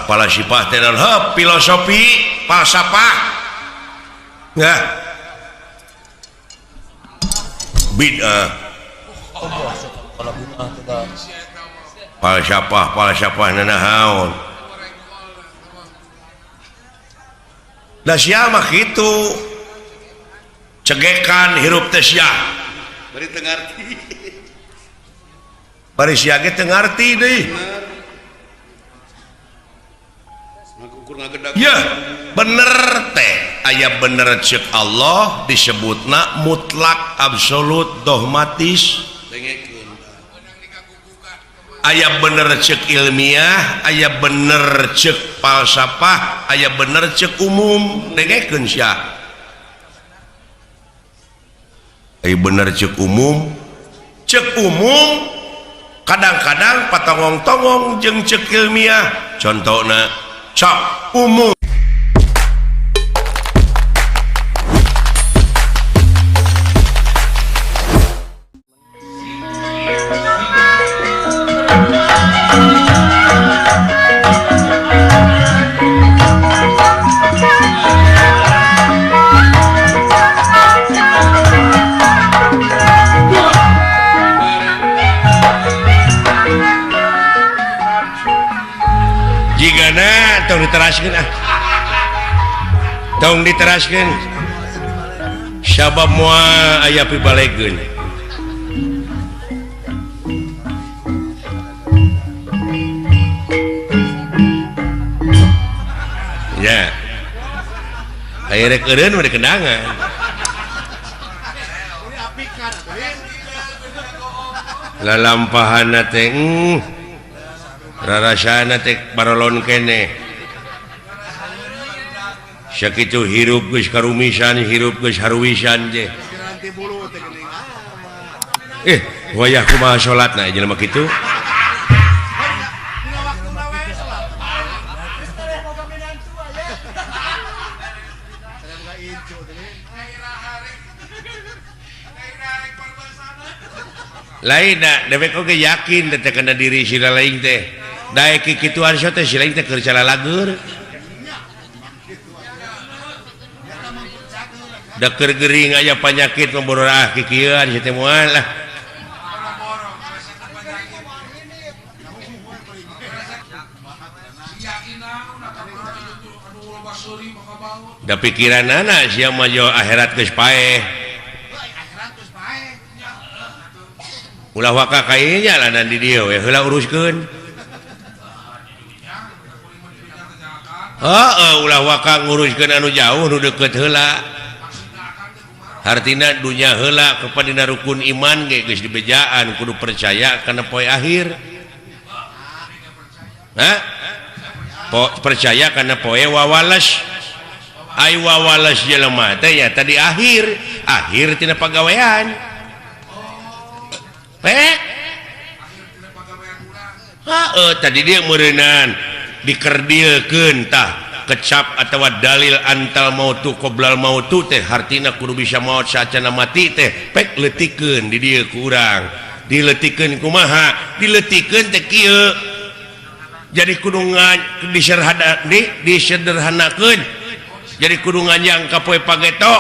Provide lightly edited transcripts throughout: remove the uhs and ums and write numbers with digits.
pala sifat dan filosofi falsafah ya bid'ah falsafah nanahaun da sia mah kitu cegekan hirup teh sia bari teu ngarti bari sia ge teu ngarti deui ya bener teh aya bener cek Allah disebutna mutlak absolut dogmatis aya bener cek ilmiah aya bener cek falsafah aya bener cek umum dengekeun sia aya bener cek umum kadang-kadang patongong-tongong jeung cek ilmiah contohna cak umum tong diteraskeun tong diteraskeun sabab moal aya pibalegeun ya aya rek eureun mah dikendangan lalampahanna teh rarasana teh barolon keneh sakitu hirup geus karumisan hirup geus haruwisan je wayah kumaha salatna jelema kitu lain da dewek oge yakin teh kana diri sila lain teh daek kikituan so teh sila lain teh keur calalagur da keur gering aya panyakit memborah kikieuan si teh moal lah da pikiranna sia mah jo akhirat geus paeh ulah waka kayenya lah dan di dieu we heula uruskeun ulah waka nguruskeun anu jauh nu deukeut heula artina dunya heula kepadina rukun iman ge geus dibejaan kudu percaya kana poe akhir percaya kana poe wawalas ai wawalas jelema teh ya tadi akhir tina pagawean tadi dia meureunnan dikerdiekeun tah kecap atau dalil antal mautu qoblal mautu teh hartina kudu bisa maut saacana mati teh pek letikeun di dieu ku urang diletikeun kumaha diletikeun teh kieu jadi kudu disederhanakeun jadi kudu nganyang ka poe pagetok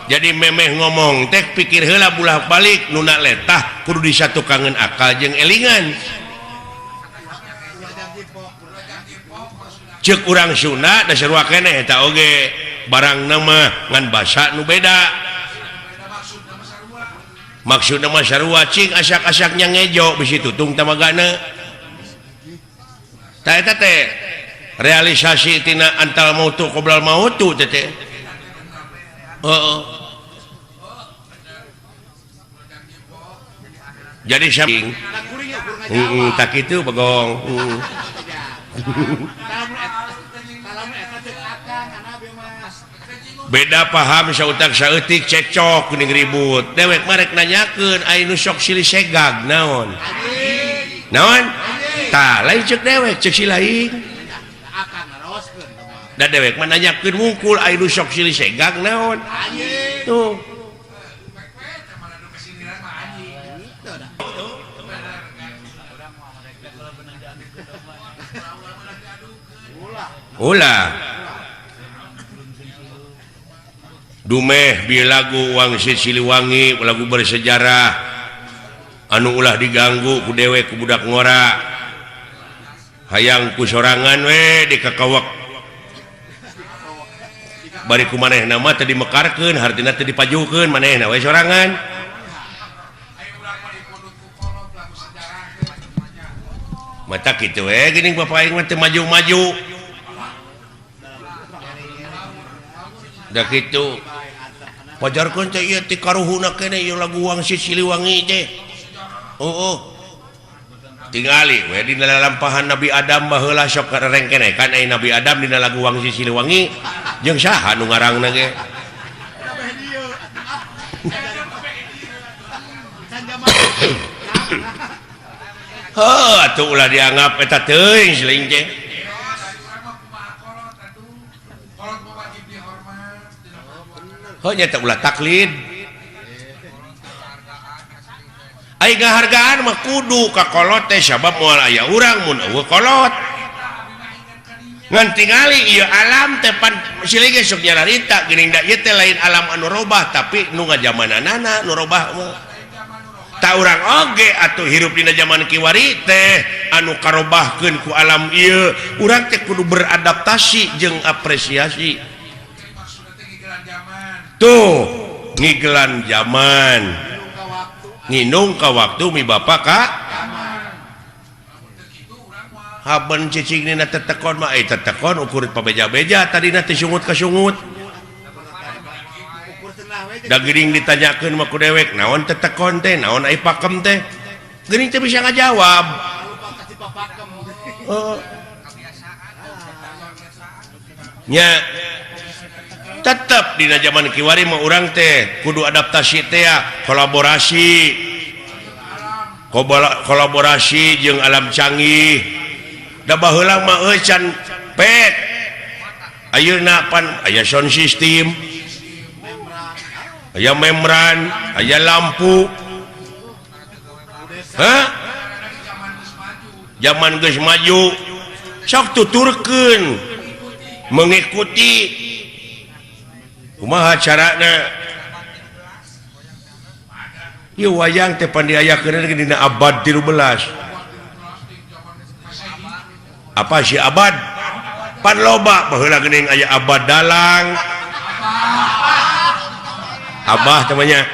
jadi memeh ngomong teh pikir heula bulah balik nuna letah kudu disatukangeun akal jeung elingan cek urang Sunda da sarua keneh eta oge barang nama ngan basa nu beda maksudna mah sarua cing asak-asaknya ngejo bisi tutung tamagana tah eta teh realisasi tina antal mautu qoblal mautu teh jadi syaping tak kitu bagong beda paham sautak saeutik cekcok geuning ribut dewek marek nanyakeun aya nu sok silih segag naon tah lain cek dewek cek si lain da dewek mah nanyakeun wungkul aya nu sok silih segag naon tuh ulah dumeh bi lagu Wangsit Siliwangi lagu bersejarah anu ulah diganggu ku dewek ku budak ngora hayang ku sorangan we di kakawak bari ku manehna mah teu dimekarkeun hartina teu dipajukeun manehna we sorangan mata kitu we geuning bapak aing mah teu maju-maju da kitu pajarkeun teh ieu ti karuhuna keneh ieu lagu Wangsit Siliwangi teh tingali we dina lampahan Nabi Adam baheula sok kareng keneh kan aya Nabi Adam dina lagu Wangsit Siliwangi jeung saha nu ngarangna ge heuh atuh ulah dianggap eta teuing seuing teh heuh nya teh ulah taklid ai ngahargaan mah kudu ka kolot teh sabab moal aya urang mun eueuh kolot ngan tingali ieu alam teh pan silih ge sok nyararita geuning da ieu teh lain alam anu robah tapi nu ngajamananana nu robah mah ta urang oge atuh hirup dina zaman kiwari teh anu karobahkeun ku alam ieu urang teh kudu beradaptasi jeung apresiasi tuh ngigelan zaman nginung ka waktu mi bapak ka haben cicing nina tetekon mah tetekon ukur pabeja-beja tadina teh sungut ka sungut da geuning ditanyakeun mah ku dewek naon tetekon teh naon ai pakem teh geuning teh bisa ngajawab nya tetep dina zaman kiwari mah urang teh kudu adaptasi teh kolaborasi jeung alam canggih da baheula mah can pet ayeuna pan aya sound system aya membran aya lampu zaman geus maju sok tuturkeun mengikuti kumaha carana ieu wayang teh pan diayakeun dina abad 13 apa si abad pan loba baheula geuning aya abad dalang abah namanya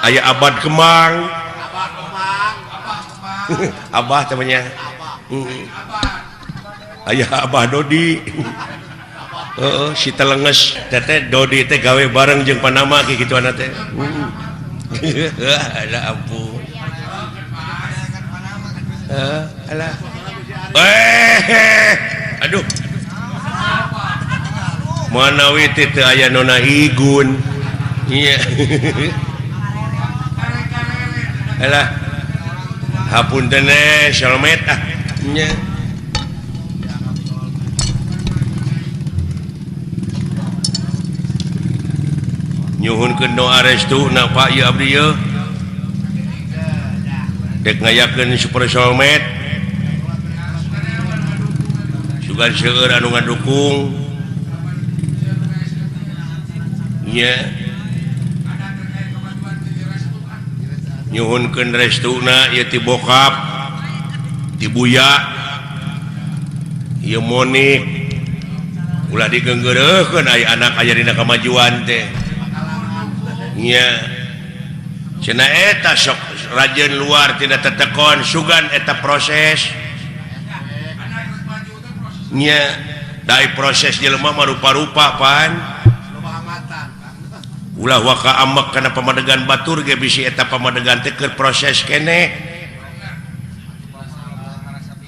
aya abad kemang abah namanya aya abah Dodi si telenges teteh Dodi teh gawe bareng jeung Panama kayak gitu anak teh ada ampun alah aduh manawi teh aya nona Igun iya alah hapunten shalmet nya nyuhunkeun doa restu na Pak ieu abdi ieu dek ngayakeun super solmed sugan seueur anu ngadukung nya nyuhunkeun restuna ieu ti bokap ti buya ieu monik ulah digeunggeureukkeun aya anak aya dina kamajuan teh nya cenah eta sok rajeun luar tina tetekon sugan eta proses nya dai proses jelema mah rupa-rupa pan ulah waka amek kana pamadegan batur ge bisi eta pamadegan teh keur proses keneh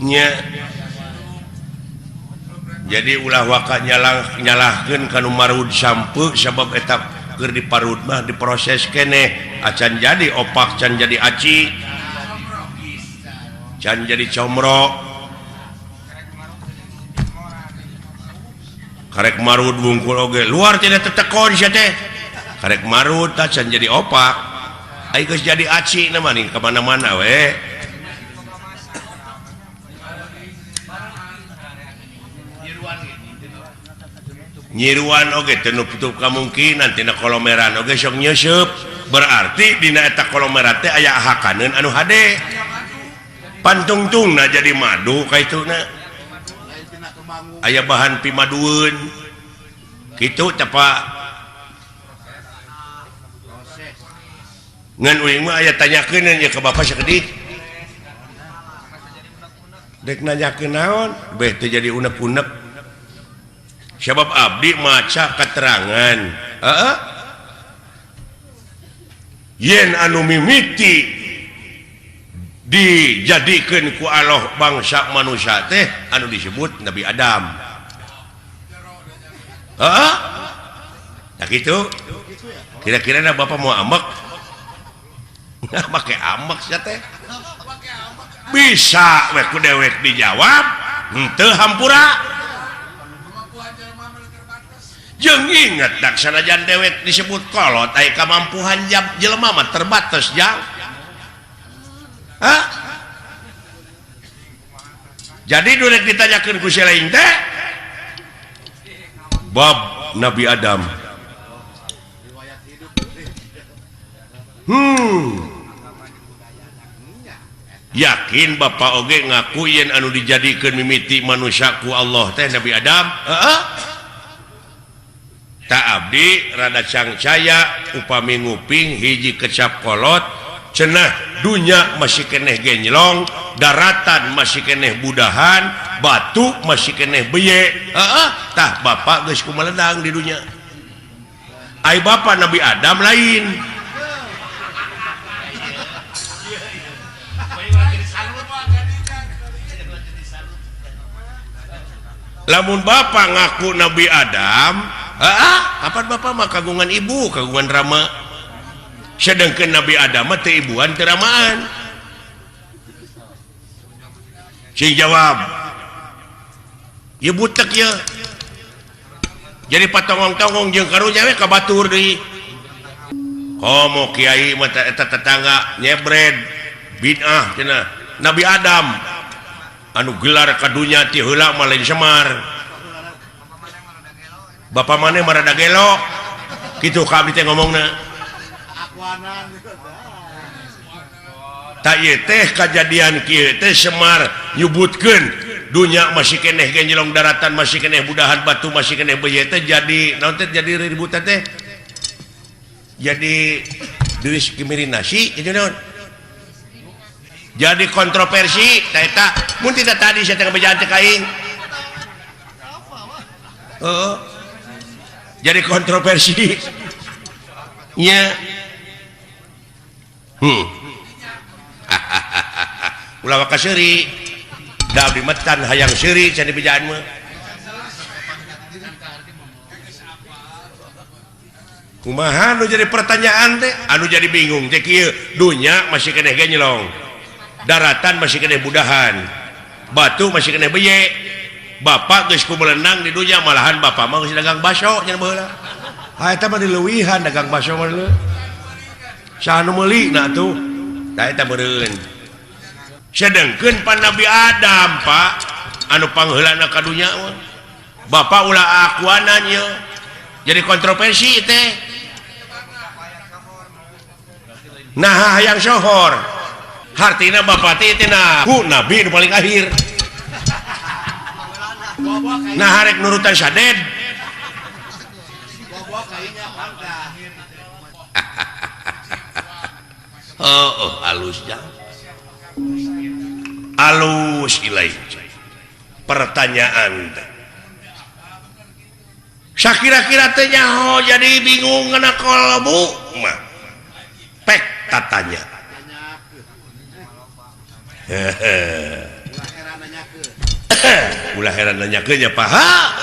nya jadi ulah waka nyalahkeun kanu marud sampeu sabab eta keur diparut mah diproses keneh acan jadi opak can jadi aci can jadi comro karek marut wungkul oge luar tidak tetekon sia teh karek marut tah can jadi opak ai geus jadi aci na mah ning ka mana-mana we nyiruan oge tenup-tutup kemungkinan tina kolomeran oge sok nyeusup berarti dina eta kolomeran teh aya hakaneun anu hade pantungtungna jadi madu kaituna aya bahan pimadueun kitu teh Pak ngan uing mah aya tanyakeun nya ka Bapak sakedik dek nanyakeun naon beh teu jadi unek-unek sebab abdi maca keterangan yen anu mimiti dijadikeun ku Allah bangsa manusia teh anu disebut Nabi Adam nah gitu kira-kira Bapak mau amek make amek sia teh bisa we ku dewek dijawab henteu hampura jeung inget dak sanajan dewek disebut kolot aya kamampuhan jelema mah terbatas jang jadi durek ditanyakeun ku si lain teh bab Nabi Adam yakin Bapak oge ngaku yen anu dijadikeun mimiti manusia ku Allah teh Nabi Adam tak abdi rada cangcaya upami nguping hiji kecap kolot cenah dunya masih keneh genjlong daratan masih keneh budahan batu masih keneh beye tah Bapak geus kumaledang di dunya ai Bapak Nabi Adam lain lamun Bapak ngaku Nabi Adam kapan Bapak mah kagungan ibu kagungan rama sedangkan Nabi Adam teh ibuan teu ramaan sing jawab ieu butek ya jadi patongong-tongong jeung karunya we ka batur deui komo kiai mah eta tetangga nyebred bid'ah cenah Nabi Adam anu gelar ka dunya ti heula mah lain Semar Bapak mana marada gelo gitu ka abdi teh ngomongna tak ieu teh kajadian kieu teh Semar nyebutkeun dunya masih keneh genjlong daratan masih keneh budahan batu masih keneh beye teh jadi naon teh jadi ributan teh jadi diskriminasi jadi naon jadi kontroversi tah eta mun tidak tadi saya teh ngabejaan teh kaing jadi kontroversi nya ulah ka seuri da abdi metan hayang seuri can dibejaan mah kumaha anu jadi pertanyaan teh anu jadi bingung teh kieu dunya masih keneh genjlong daratan masih keneh budahan batu masih keneh beye Bapak geus kumelenang di dunya malahan Bapak mah geus dagang baso nya baheula eta mah dileuwihan dagang baso mah leuh saha nu meulina atuh tah eta meureun sedengkeun pan Nabi Adam Pak anu pangheulana ka dunya mah Bapak ulah akuanan nya jadi kontroversi teh nah hayang sohor hartina Bapak teh tina ku nabi nu paling akhir nah harek nurutan saded halus jang halus ilai pertanyaan sakira-kira teh nyaho jadi bingung ngana kolbu mah pek tatanya ulah heran nanyakeun nya paha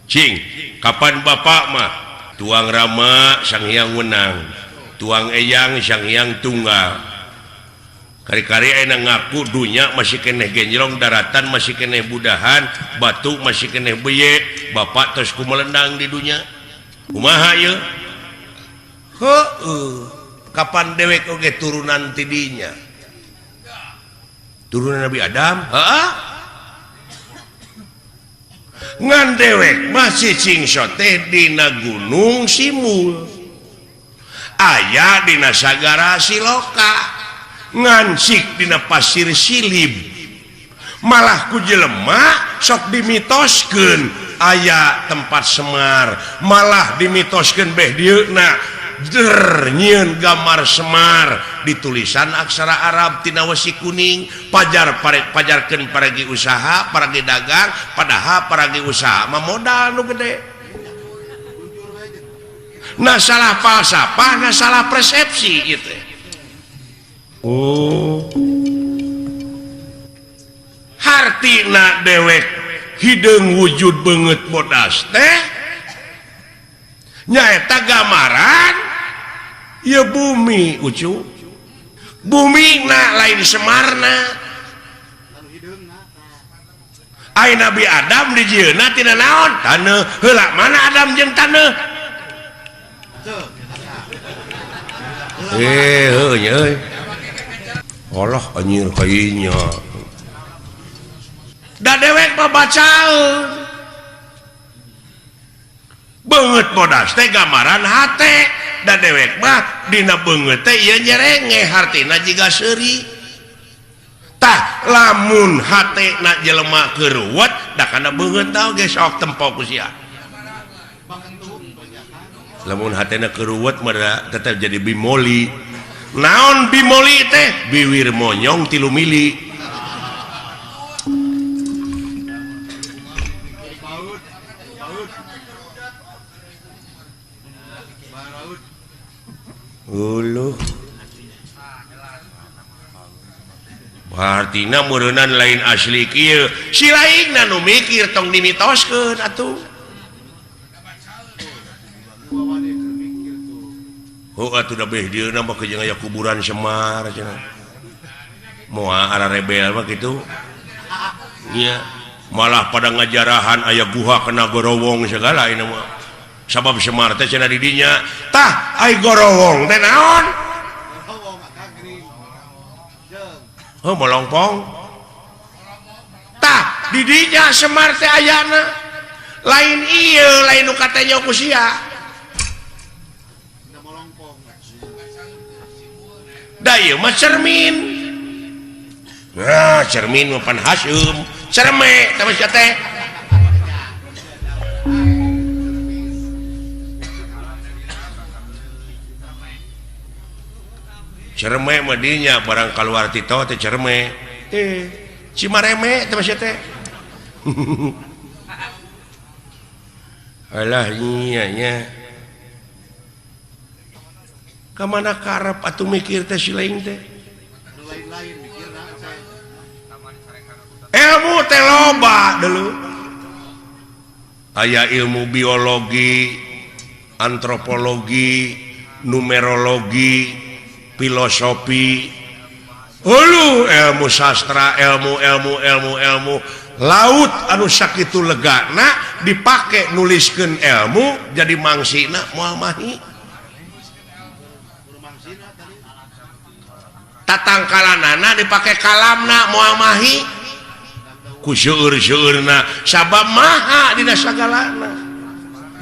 cing kapan Bapak mah tuang rama Sang Hyang Wenang tuang eyang Sang Hyang Tunggal kari-kari aya ngaku dunya masih keneh genjlong daratan masih keneh budahan batu masih keneh beye Bapak tos kumelendang di dunya kumaha ieu kapan dewek oge turunan tidinya turunan Nabi Adam ngan dewek masih cingsote dina gunung Simul aya dina sagara Siloka ngansik dina pasir Silib malah ku jelema sok dimitoskeun aya tempat Semar malah dimitoskeun beh dieuna nyieun gambar Semar ditulisan aksara Arab tina wesi kuning pajarkeun paragi usaha paragi dagang padahal paragi usaha mah modal nu gede nah salah falsafah nah salah persepsi gitu hartina dewek hideung wujud banget bodas teh nyaeta gambaran ya bumi ucu bumi na lain Semarna ai Nabi Adam dijieuna tina naon taneuh heula mana Adam jeung taneuh heuh Allah anjir kayaknya da dewek babacaeun beungeut bodas teh gambaran hate da dewek mah dina beungeut teh ieu nyerenge hartina jiga seuri tah lamun hatena jelema keuruwet da kana beungeut tah ge sok tempo ku sia lamun hatena keuruwet mah tetep jadi bimoli naon bimoli teh biwir monyong 3 mili artina meureunnan lain asli kieu si lainna nu mikir tong dimitoskeun atuh atuh da beh dieuna mah jeung aya kuburan Semar cenah moal ara rebel mah kitu nya malah pada ngajarahan aya guha kena gorowong segala ini mah sabab Semar teh cenah di dinya tah ai gorowong teh naon molongpong tah di dinya Semar teh ayana lain ieu lain nu katanya ku sia da ieu mah cermin nah cermin mah pan Hasyim cerme teh sia teh cerme madinya barang keluar tito teh cerme Cimareme teh masih teh alah nya kamana karep atuh mikir teh sileing teh ilmu teh loba dulu aya ilmu biologi antropologi numerologi filosofi ilmu sastra ilmu laut anu sakitu legana dipake nuliskeun ilmu jadi mangsina moal mahi tatangkalanana dipake kalamna moal mahi ku seueur-seueurna sabab maha dina sagalana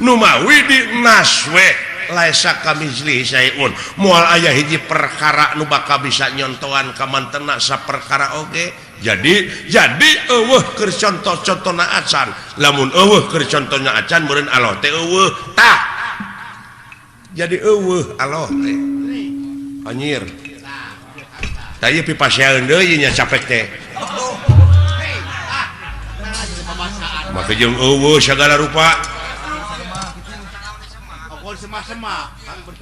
nu mawi di naswe laisa kamizli sayun moal aya hiji perkara nu bakal bisa nyontohan ka mantena saperkara oge jadi eueuh keur contoh-contohna acan lamun eueuh keur contohna acan meureun Allah teh eueuh tah jadi eueuh Allah teh anjir tah ieu pipaseun deui nya capek teh maka jeung eueuh sagala rupa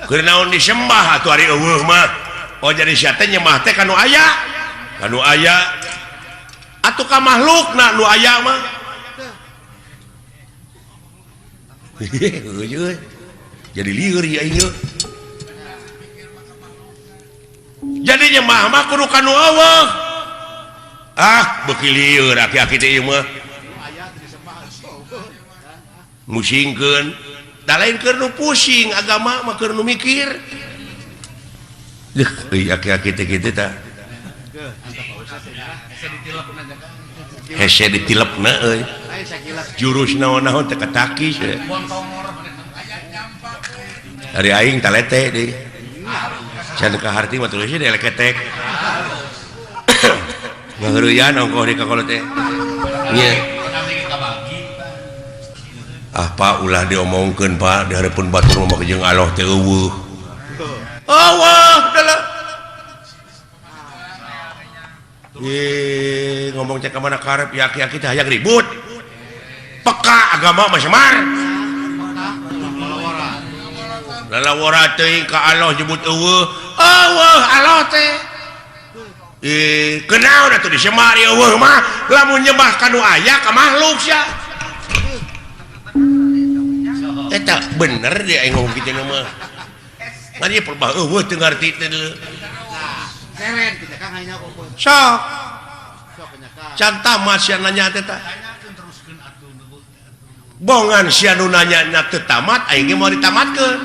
keur naon disembah atuh ari eueuh mah oh jadi sia teh nyembah teh kanu aya atuh ka makhlukna nu aya mah jadi lieur ya ieu jadi nyembah mah kudu kanu eueuh beuki lieur aki-aki teh ieu mah musingkeun da lain keur nu pusing agama mah keur nu mikir aki-aki teh kitu tah hese ditilepna euy jurus naon-naon teu kataki ari aing talete deui can ka harti mah tulis deui leketek ngaheureuyan ongkoh di kakolo teh nya Pak ulah diomongkeun Pak di hareupeun batur mah jeung Allah teh eueuh Allah dalah ngomong cek kemana karep yaki-yaki teh hayang ribut peka agama mah semar lalawara teuing ka Allah nyebut eueuh Allah teh kenaon atuh disemari eueuh mah lamun nyembah kanu aya ka makhluk sia eta bener dia aing ngomong kitu mah ngan ieu perbah eueuh teu ngarti teh seren kita Kang hayna sok can tamat sia nanya teh tah bongan sia nu nanya teu tamat aing ge mau ditamatkeun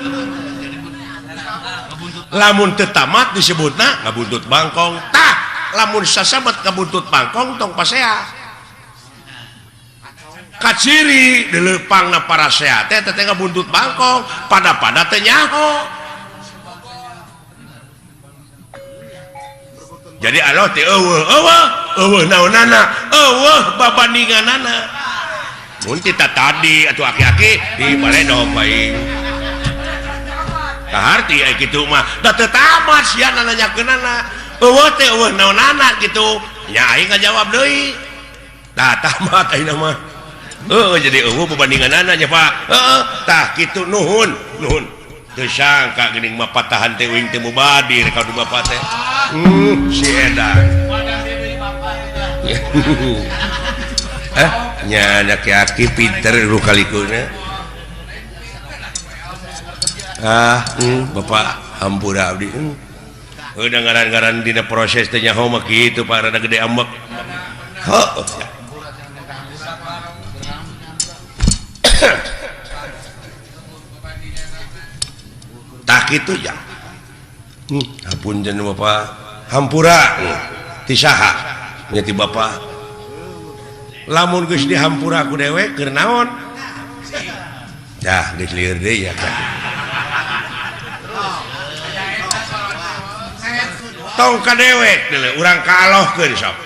lamun teu tamat disebutna ngabuntut bangkong tah lamun sasabat ngabuntut bangkong tong pasea kaciri dilepangna para sehat teh ngabuntut bangkong pada teh nyaho jadi Allah teh eueuh naonana eueuh babandinganana mun kita tadi atuh aki-aki di baledog bae kaharti aya kitu mah da teu tamat sia nanyakeunana eueuh teh eueuh naonana kitu nya aing ngajawab deui da tamat ayeuna mah jadi eueuh babandinganana nya Pak tah kitu nuhun teu sangka geuning mah patahan teh uing teh mubadir ka Bapak teh si edan nya aki-aki pinter lu kalikuna Bapak hampura abdi udah ngaran-ngaran dina proses teh nyaho mah kitu Pak rada gede ambek tak itu ya hapunten Bapak hampura ti saha nya ti Bapak lamun geus dihampura ku dewek keur naon dah geus lieur deui ya kan tong ka dewek deuleu urang kalohkeun sok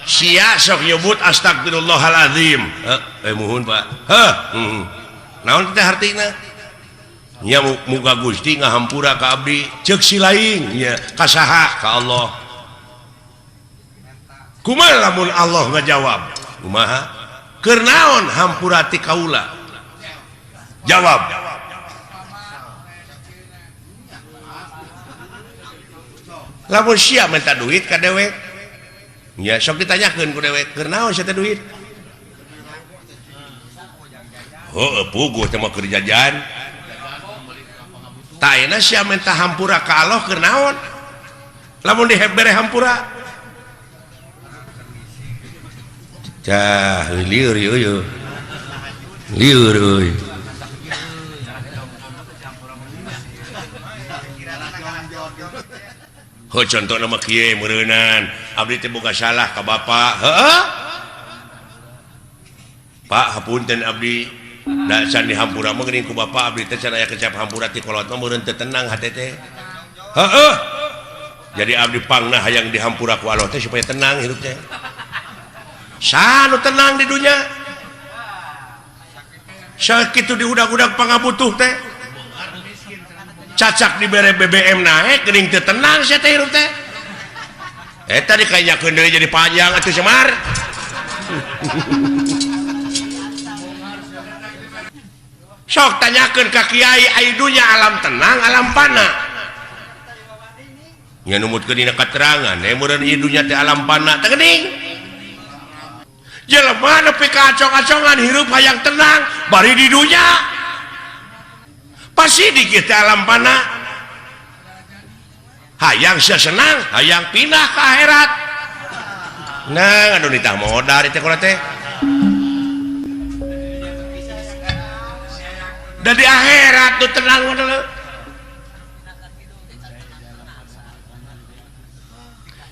sia sok nyebut astagfirullahalazim muhun Pak naon teh hartina nya muga Gusti ngahampura ka abdi ceuk si laing nya ka saha ka Allah kumaha lamun Allah ngajawab kumaha keur naon hampura ti kaula jawab lamun sia minta duit ka dewek nya sok ditanyakeun ku dewek keur naon sia teh duit puguh teh mah keur jajan tah ayeuna sia minta hampura ka Allah keur naon lamun dibere hampura cah lieur ieu lieur euy contoh nama kieu meureunan abdi teh boga salah ka Bapak Pak hapunten abdi da can dihampura mah geuning ku Bapak abdi teh can aya kecap hampura ti kolot mah meureun teu tenang hate teh jadi abdi pangna hayang dihampura ku Allah teh supaya tenang hirup teh sanu tenang di dunya sakitu diudag-udag pangabutuh teh cacak dibere BBM naik geuning teu tenang sia teh hirup teh eta dikanyakeun deui jadi panjang atuh Semar sok tanyakeun ka kiai ai dunya alam tenang alam pana nya numutkeun dina katerangan meureun ieu dunya teh alam pana teh geuning jelema nepi ka acong-acongan hirup hayang tenang bari di dunya pasti di kita alam pana hayang sia senang hayang pindah ke akhirat nah anu ditah modal teh kola teh da di akhirat tuh tenang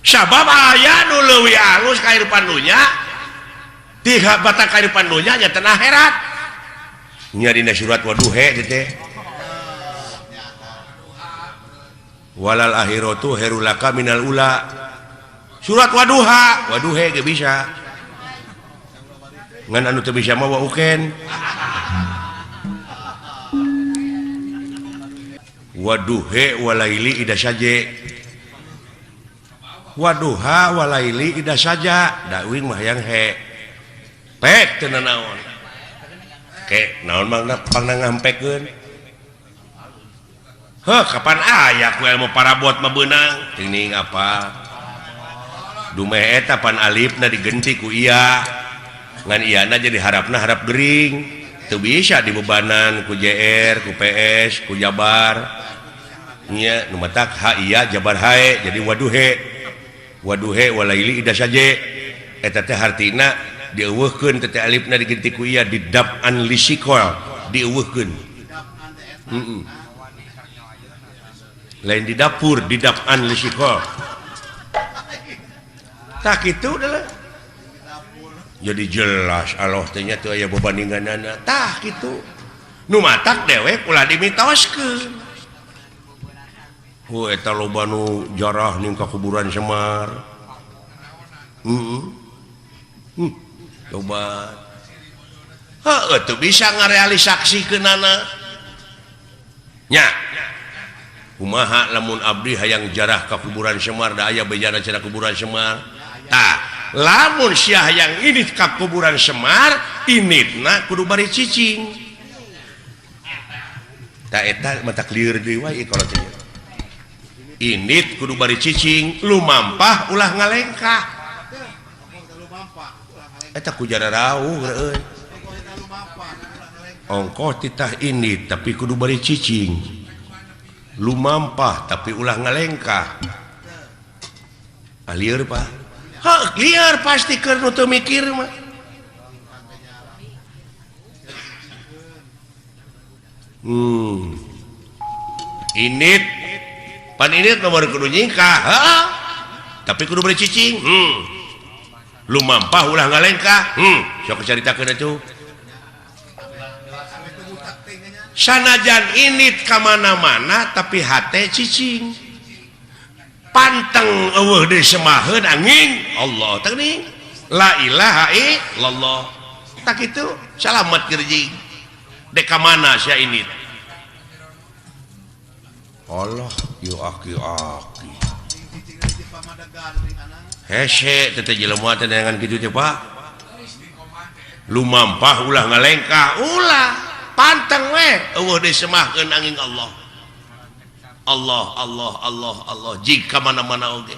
sabab aya nu leuwih alus kehidupan dunya tiga batang kehidupan dunya nya teu akhirat nya dina surat Waduha teh walal akhiratu khairul laka minal ula surat Waduha ge bisa ngan anu teu bisa mah wauken Waduha walaili ida saja Waduha walaili ida saja dawing mah yang he pek teu naon ke naon mangna pangna ngampekkeun heuh kapan aya ku ilmu parabot mah beunang teuing apa dumeh eta pan alifna digenti ku iya ngan iyana jadi harapna harap gering teu bisa dibebanan ku JR ku PS ku Jabar nya nu matak ha iya Jabar hae jadi Waduha walaili ida saja eta teh hartina dieuweuhkeun teh alifna digenti ku iya didab'an lisikol dieuweuhkeun lain di dapur didab'an lisikol tak kitu adalah jadi jelas Allah teh nya teu aya babandinganana tah kitu nu matak dewek ulah dimitoskeun eta loba nu jarah ning ka kuburan Semar coba heuh teu bisa ngarealisasikeunana nya kumaha lamun abdi hayang jarah ka kuburan Semar da aya bejana cenah kuburan Semar tah lamun sia hayang init ka kuburan Semar initna kudu bari cicing tah eta mata clear deui wae kalau teh init kudu bari cicing lumampah ulah ngalengkah eta ku jara rawuh euy ongkoh titah init tapi kudu bari cicing lumampah tapi ulah ngalengkah lieur Pak lieur pasti keur nu teu mikir mah init pan init nomor kudu nyingkah tapi kudu beri cicing lumampah ulah ngalengkah sok caritakeun atuh sanajan init ka mana-mana tapi hate cicing panteng eueuh deui semaheun angin Allah teuing la ilaha illallah tak kitu salamet gerjing dek ka mana sia init Allah yu aki-aki hese teh jelema teh dengan kitu teh Pak lumampah ulah ngalengkah ulah panteng we eueuh deui semahkeun angin Allah Allah Allah Allah Allah jika mana-mana oge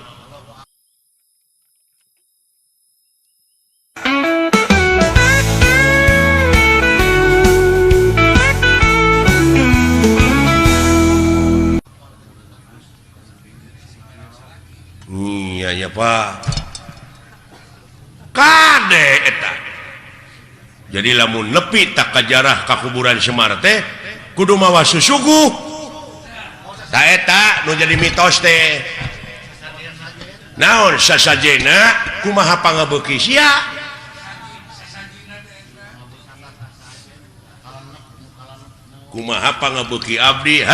iya Pak kade eta jadi lamun nepi tak kajarah ka kuburan Semar teh kudu mawa susuguh ta eta nu jadi mitos teh naon sasajena kumaha pangabeuki sia kumaha pangabeuki abdi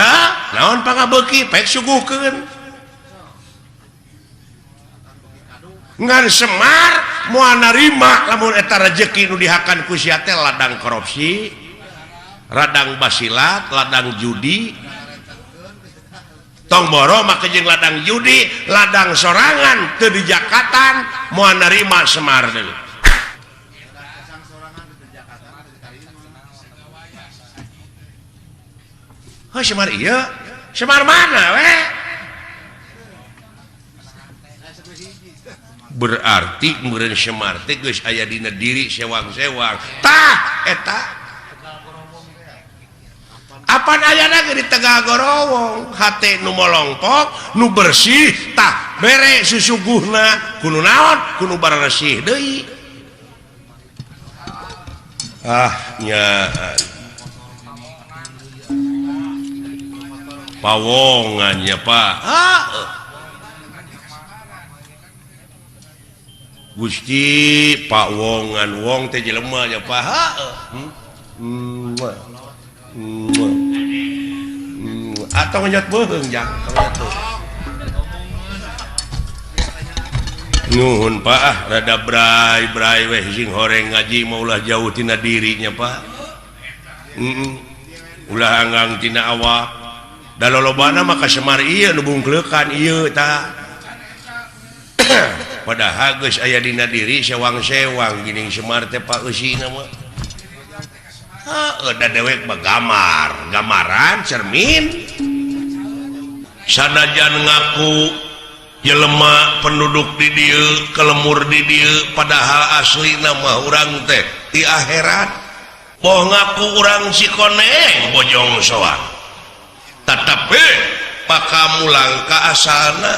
naon pangabeuki pek suguhkeun ngan Semar moal narima lamun eta rezeki nu dihakan ku sia teh ladang korupsi ladang basilat ladang judi tong boro make jeung ladang judi ladang sorangan teu dijakatan moal narima Semar deui Semar ieu Semar mana we berarti meureun Semar teh geus aya dina diri sewang-sewang tah eta apan ayana ge di Tegal Gorowong hate nu molongpok nu bersih tah bere susuguhna kudu naon kudu bararesih deui nya pawongan ya Pak Gusti Pak Wongan Wong teh jelema nya paha atau nyot beung jang nuhun Pak rada brai weh sing horeng ngaji maulah jauh tina dirinya Pak ulah anggang tina awak da lolobana mah kasemar ieu nu bungkleukan ieu tah padahal geus aya dina diri sewang-sewang geuning semar teh Pak eusina mah da dewek gambaran cermin sanajan ngaku jelema penduduk di dieu kelemur di dieu padahal aslina mah urang teh di akhirat boh ngaku urang Cikoneng bojong soang tetapi pakamulang ka asalna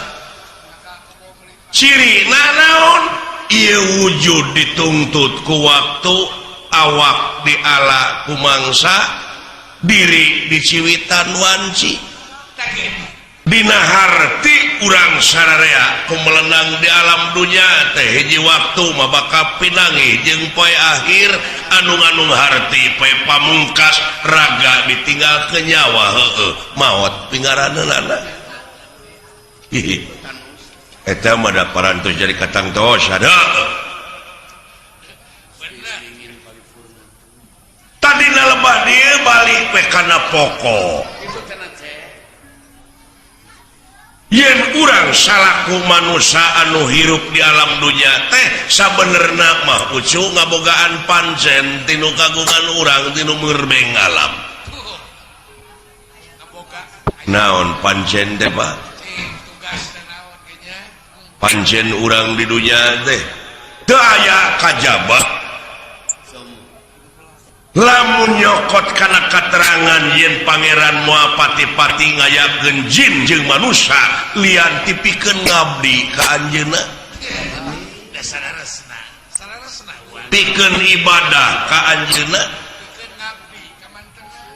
ciri naon ieu wujud dituntut ku waktu awak diala ku mangsa diri diciwitan wanci dina harti urang sararea ku melenang di alam dunya teh hiji waktu mah bakal pinangi jeung poe akhir anu harti poe pamungkas raga ditinggal ke nyawa maot pingaraneunana eta mah da parantos jadi katang tos ada tadina lebah dieu balik we kana pokok yen urang salaku manusia anu hirup di alam dunya teh sabenerna mah ucu ngabogaan pancen tinu kagungan urang tinu merbeng alam naon pancen teh Pak pancen urang di dunya teh teu aya kajaba lamun nyokot kana katerangan yen pangeran moal pati-pati ngayakeun jin jeung manusia lian tipikeun ngabdi ka anjeunna pikeun ibadah ka anjeunna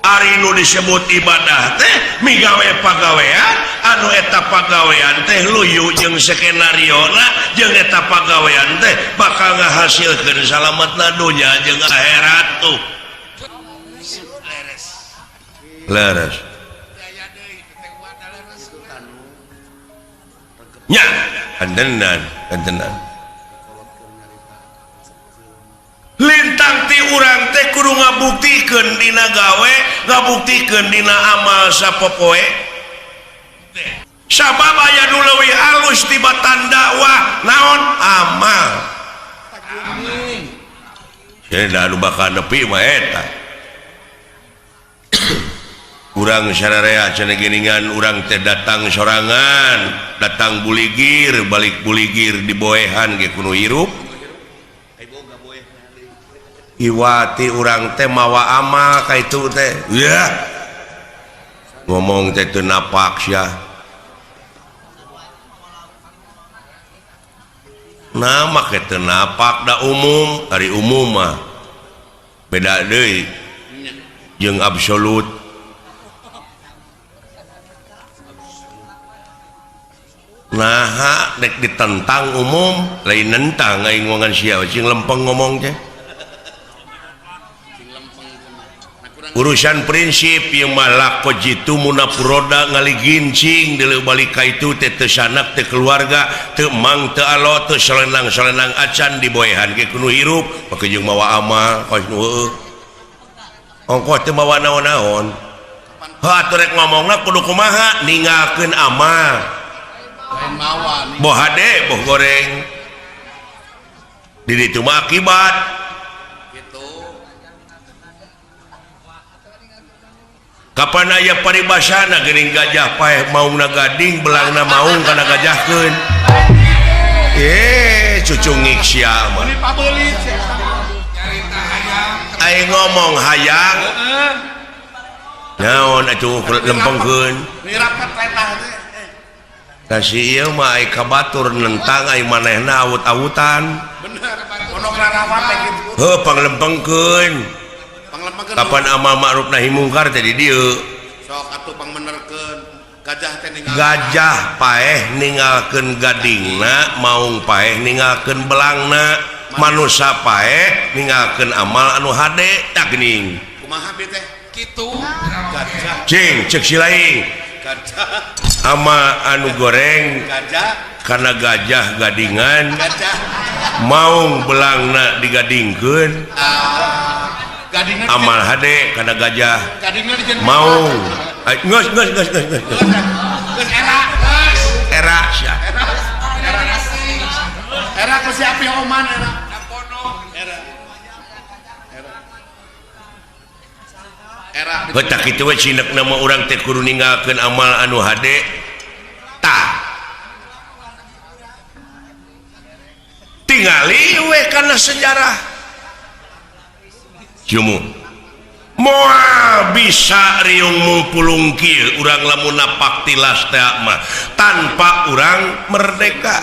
ari nu disebut ibadah teh migawe pagawean anu eta pagawean teh luyu jeung skenariona jeung eta pagawean teh bakal ngahasilkeun salametna dunya jeung akhirat tuh leres nya kantenan lintang ti urang teh kudu ngabuktikeun dina gawe ngabuktikeun dina amal sapopoe sabab aya nu leuwih alus tibatan dakwah naon amal cenah anu bakal nepi mah eta urang sararea cenah geuningan urang teh datang sorangan datang buligir balik buligir di boehan ge kudu hirup iwati urang teh mawa amal ka itu teh ya ngomong teh teu napak sia nah make teu napak da umum ari umum mah beda deui jeung absolut nah dek ditentang umum lain nentang aing ngomongan sia cing lempeng ngomong teh urusan prinsip yang malah kojitu munapuroda ngali gincing dile balik ka itu teh teu sanak teh keluarga teu mang teu alo teu solenang acan di boehan ge kudu hirup make jeung mawa amal kos nu heueuh ongkos teu mawa naon-naon atuh rek ngomongna kudu kumaha ninggalkeun amal boh hade boh goreng di ditu mah akibat kapan aya paribasana geuning gajah paeh maungna gading belangna maung kana gajahkeun cucu ngik sia mah aing ngomong hayang naon atuh lempengkeun da si ieu mah ai kabatur nentang ai manehna awut-awutan bener pondok rarawat teh kitu heuh panglempengkeun kapan amal ma'ruf nahi mungkar teh di dieu sok atuh pangmenerkeun gajah paeh ninggalkeun gadingna maung paeh ninggalkeun belangna manusia paeh ninggalkeun amal anu hade tak geuning kumaha teh kitu cing cek si laing ama anu goreng karena gajah gadingan maung belangna digadingkeun amal hade karena gajah maung geus era sia era ku si api oman era betak kitu we cinek nama urang teh kudu ninggalkeun amal anu hade tah tingali we kana sejarah jumu moal bisa riung mungpulung kieu urang lamun napak tilas teh mah tanpa urang merdeka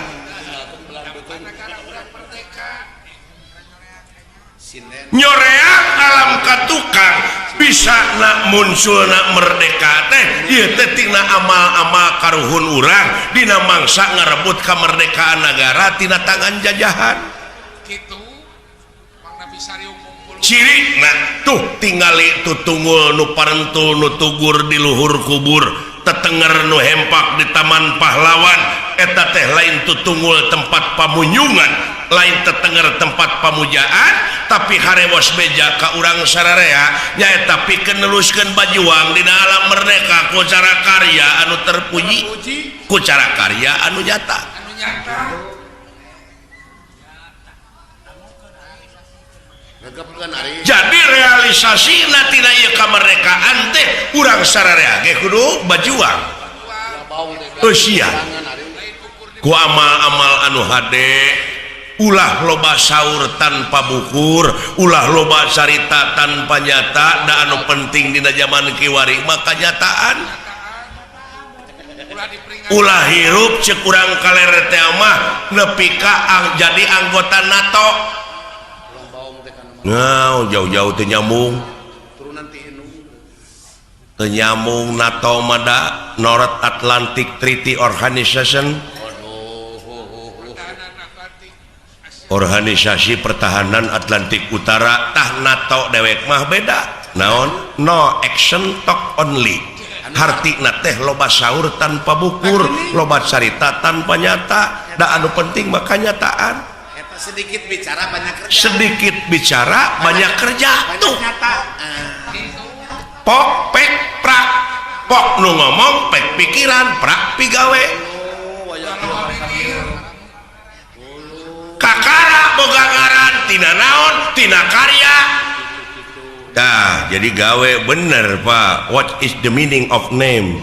nyoreak alam katukang bisa nak munculna merdeka teh ieu teh tina amal-amal karuhun urang dina mangsa ngarebut kamerdekaan negara tina tangan jajahan kitu mangna bisa riung mumpul ciri nah tuh tingali tutunggul nu parentul nu tugur di luhur kubur tetenger nu hempak di taman pahlawan eta teh lain tutunggul tempat pamunyungan lain tetenger tempat pamujaan tapi harewos beja ka urang sararea nyaeta pikeun neluskeun bajuang dina alam merdeka ku cara karya anu terpuji ku cara karya anu nyata jadi realisasi tina ieu kamerdekaan teh urang sararea ge kudu bajuang eusia ku amal-amal anu hade ulah loba saur tanpa bukur ulah loba carita tanpa nyata da anu penting dina zaman kiwari maka nyataan ulah hirup cek urang kalere teh mah nepi ka jadi anggota NATO ngau jauh-jauh teu nyambung teu nyambung NATO mada North Atlantic Treaty Organization Organisasi Pertahanan Atlantik Utara tah NATO dewek mah beda naon no action talk only hartina teh loba saur tanpa bukur loba carita tanpa nyata da anu penting maka nyataan sedikit bicara banyak kerja tuh pok pek prak pok nu ngomong pek pikiran prak pigawe kakara boga ngaran tina naon tina karya dah jadi gawe bener Pak what is the meaning of name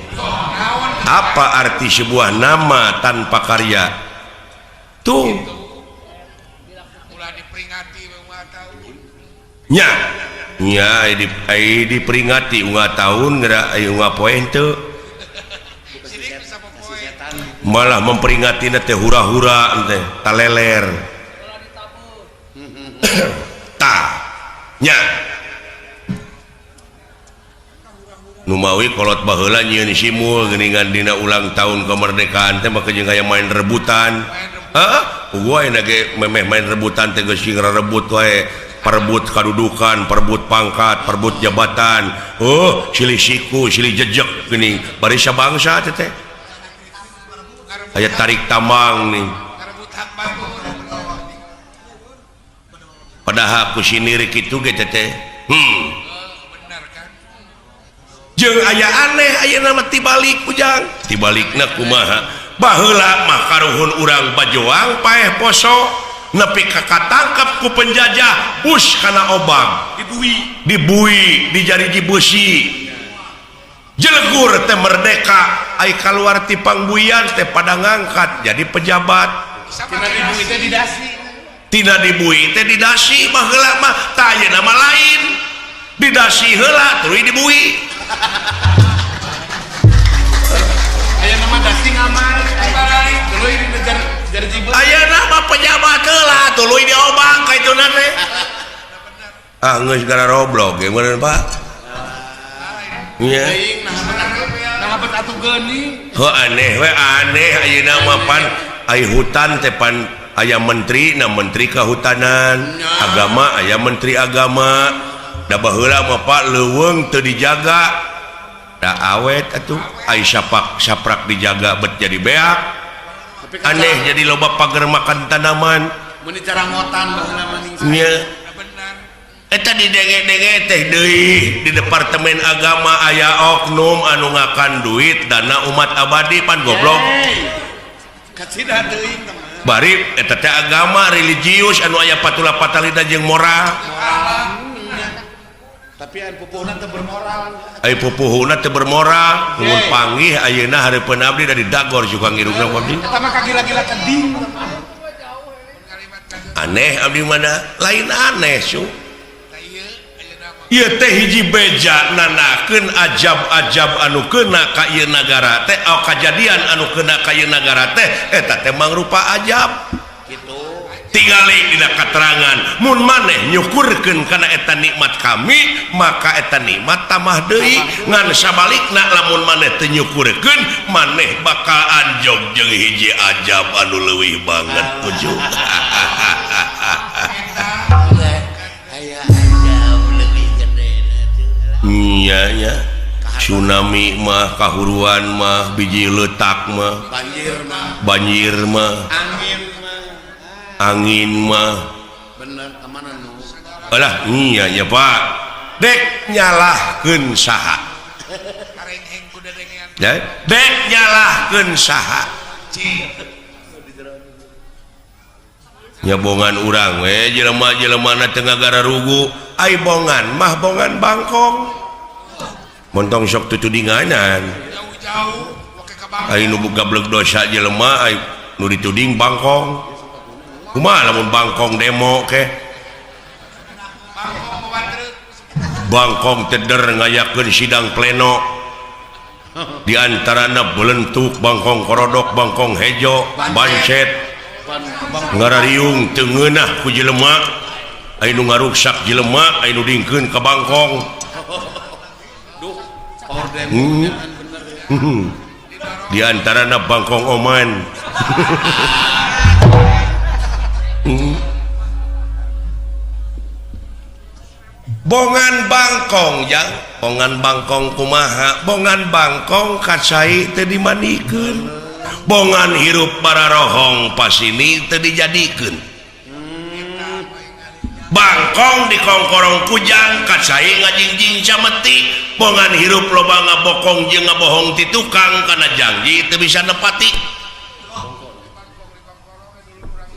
apa arti sebuah nama tanpa karya tuh nya diperingati unga tahun geura aya unga poe teu malah memperingati teh hura-hura teh taleler tah nya nu mawi kolot baheula nyieun simul geuningan dina ulang tahun kemerdekaan teh maka jeung aya main rebutan heeh gua aya ge memeh main rebutan teh geus rebut wae perebut kadudukan perebut pangkat perebut jabatan oh silih siku silih jejeg geuning bari sabangsa teh aya tarik tambang nih padahal ku siniri kitu ge teh jeung aya aneh aya nama tibalik ujang tibalikna kumaha baheula mah karuhun urang bajoang paeh poso nepi ka katangkep ku penjajah bus kana obang dibui di jariji besi jelegur teh merdeka ai kaluar ti pangbuian teh pada ngangkat jadi pejabat tina dibui teh didasi mah heula mah tah aya nama lain didasi heula tuluy dibui aya nama dasi ngaman tuluy dinejar jarji aya nama pejabat heula tuluy diobang ka ituna teh geus gara roblog ge meureun Pak nya nah atuh geuning. Aneh we aneh ayeuna mah pan aya hutan teh pan aya menteri kehutanan, agama aya menteri agama. Da baheula mah Pak leuweung teu dijaga. Da awet atuh aya saprak dijaga bet jadi beak. Aneh jadi loba pager makan tanaman. Mun cara ngotan baheula mah ning nya. Eta didenge-denge teh deui di departemen agama aya oknum anu ngakan duit dana umat abadi pan goblok. Kacida teuing teman. Bari eta teh agama religius anu aya patula patalina jeung moral. Tapi anu pupuhna teu bermoral. Ai pupuhna teu bermoral, mun panggih ayeuna hareupeun abdi dari dagor juga ngirungna abdi. Eta mah kagila-gila keding. Aneh abdi mana? Lain aneh su. Ieu teh hiji beja nanakeun ajab-ajab anu keuna ka ieu nagara teh kajadian anu keuna ka ieu nagara teh eta teh mangrupa ajab kitu. Tingali dina katerangan mun maneh nyukurkeun kana eta nikmat kami maka eta nikmat tamah deui ngan sabalikna lamun maneh teu nyukurkeun maneh bakal anjog jeung hiji ajab anu leuwih banget ujug. Iya tsunami mah kahuruan mah biji letak mah banjir mah angin mah bener kemana nu alah iya nya Pak dek nyalahkeun saha dek nyalahkeun saha nyabongan urang we jelema-jelemana teu ngagara rugu ai bongan mah bongan bangkong montong sok tutudinganan ai nu gablek dosa jelema ai nu dituding bangkong kumaha lamun bangkong demo ke bangkong teder ngayakeun sidang pleno diantarana belentuk bangkong korodok bangkong hejo bancet ngarariung teu ngeunah ku jelema aya nu ngaruksak jelema aya nu dingkeun ka bangkong di antarana bangkong oman bongan bangkong jang bongan bangkong kumaha bongan bangkong kacai teu dimanikeun bongan hirup para rohong pas ini teu dijadikeun bangkong di kongkorong kujang kacai ngajingjing cameti bongan hirup loba ngabokong jeung ngabohong ti tukang kana janji teu bisa nepati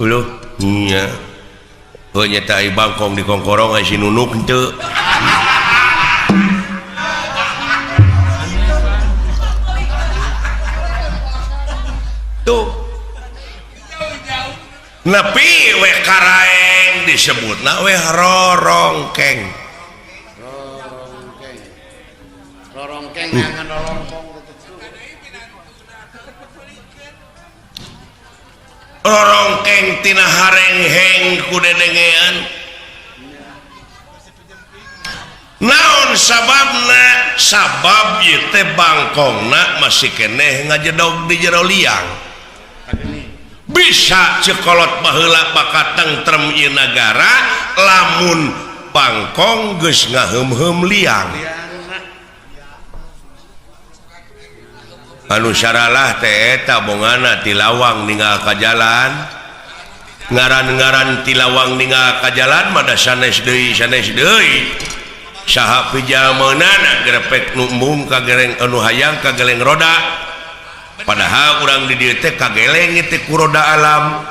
uluh nya heuh nyata ai bangkong di kongkorong ai sinunuk henteu tuh nepi we karaeng disebutna we rorongkeng ngangan rorongkong rorongkeng tina harengheng ku dedengean naon sababna sabab ieu teh bangkongna masih keneh ngajedog di jero liang bisa cekolot baheula bakal tentrem ieu nagara lamun bangkong geus ngaheum-heum liang anu saralah teh eta bongana ti lawang ninggal ka jalan ngaran-ngaran ti lawang ninggal ka jalan mah da sanes deui saha pijalmaana grepek nu embung ka geleng anu hayang ka geleng roda padahal urang di dieu teh kageleng teh ku roda alam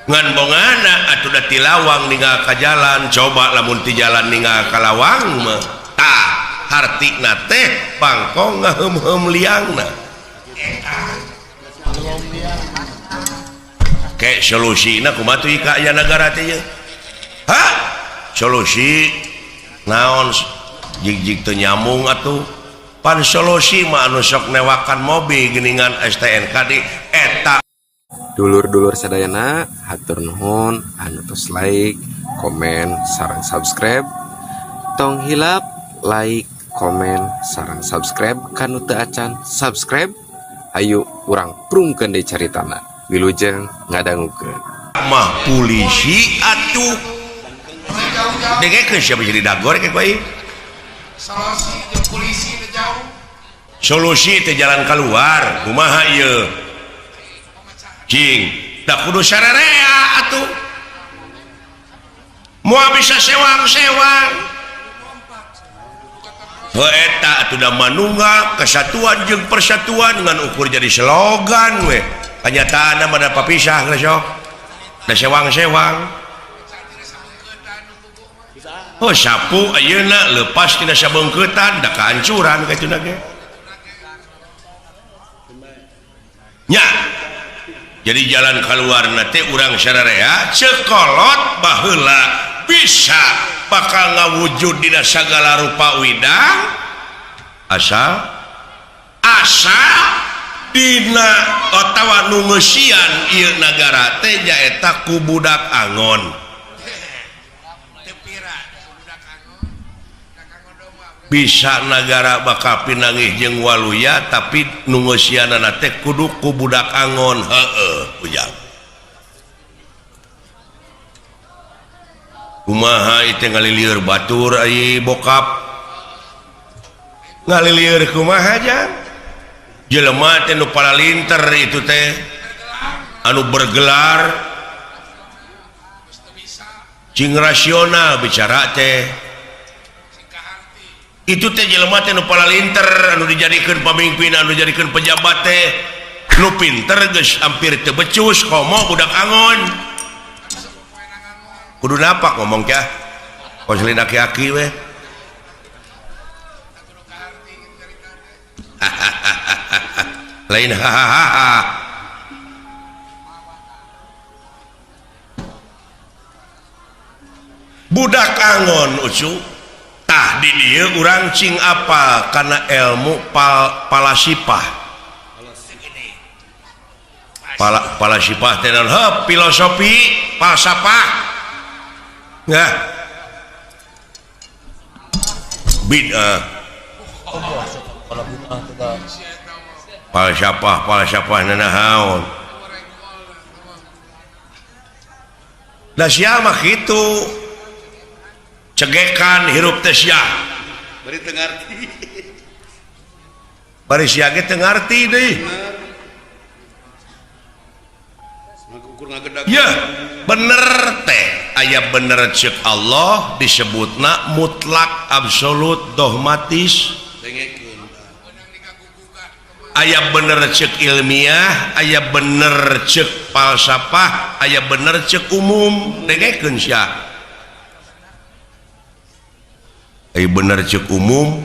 ngan bongana atuh da ti lawang ninggal ka jalan coba lamun ti jalan ninggal ka lawang mah tah hartina teh bangkong ngaheum-heum liangna ke solusina kumaha teh ka aya nagara teh ha solusi naon jig-jig teu nyambung atuh pan solusi mah anu sok newakan mobil geuningan STNK di eta dulur-dulur sadayana hatur nuhun anu tos like, komen, sareng subscribe tong hilap like komen sareng subscribe kanu teu acan subscribe. Ayo urang prungkeun deui caritana wilujeng ngadangukeun mah polisi atuh dengekeun siapa jadi dagor kayak bae solusi teh jalan keluar kumaha ieu cing da kudu sararea atuh moal bisa sewang-sewang eta atuh da manunggal kesatuan jeung persatuan dengan ukur jadi slogan we kenyataan mah da papisah geus sok da sewang-sewang oh sapu ayeuna lepas tina sabeungkeutan da kahancuran kitu ge nya jadi jalan keluarna teh urang sararea cekolot baheula bisa bakal ngawujud dina sagala rupa widang asal dina otawa nu ngeusian ieu nagara teh nyaeta ku budak angon bisa nagara bakal pinangih jeung waluya tapi nu ngeusianana teh kudu ku budak angon heueuh ujang kumaha itu ngalilieur batur ai bokap ngalilieur kumaha jang jelema teh nu palalinter itu teh anu bergelar cing rasional bicara teh itu teh jelema teh nu palalinter anu dijadikeun pamimpin anu dijadikeun pejabat teh nu pinter geus hampir teu becus komo budak angon kudu napak ngomong kah konselin aki-aki weh lain hahaha budak angon ucu tah di dieu urang cing apa karena ilmu palasipah palasipah teh naon filosofi falsafah nggak bid'ah falsafah nanahaun da sia mah kitu cegekan hirup teh sia bari teu ngarti bari sia ge teu ngarti deui ukur ngagedag ya bener teh aya bener cek Allah disebutna mutlak absolut dogmatis aya bener cek ilmiah aya bener cek falsafah aya bener cek umum dengekeun sia aya bener cek umum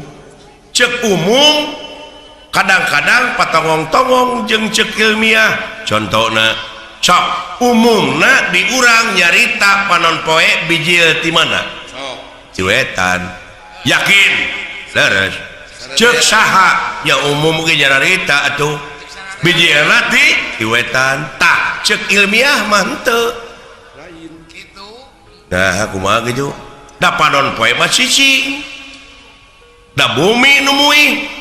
kadang-kadang patongong-tongong jeung cek ilmiah contohna sok umumna di urang nyarita panon poe bijil ti mana ciwetan yakin leres ceuk saha nya umum ge nyarita atuh bijilna ti ciwetan tah ceuk ilmiah mah henteu lain kitu nah kumaha kitu da panon poe mah cicing da bumi nu muih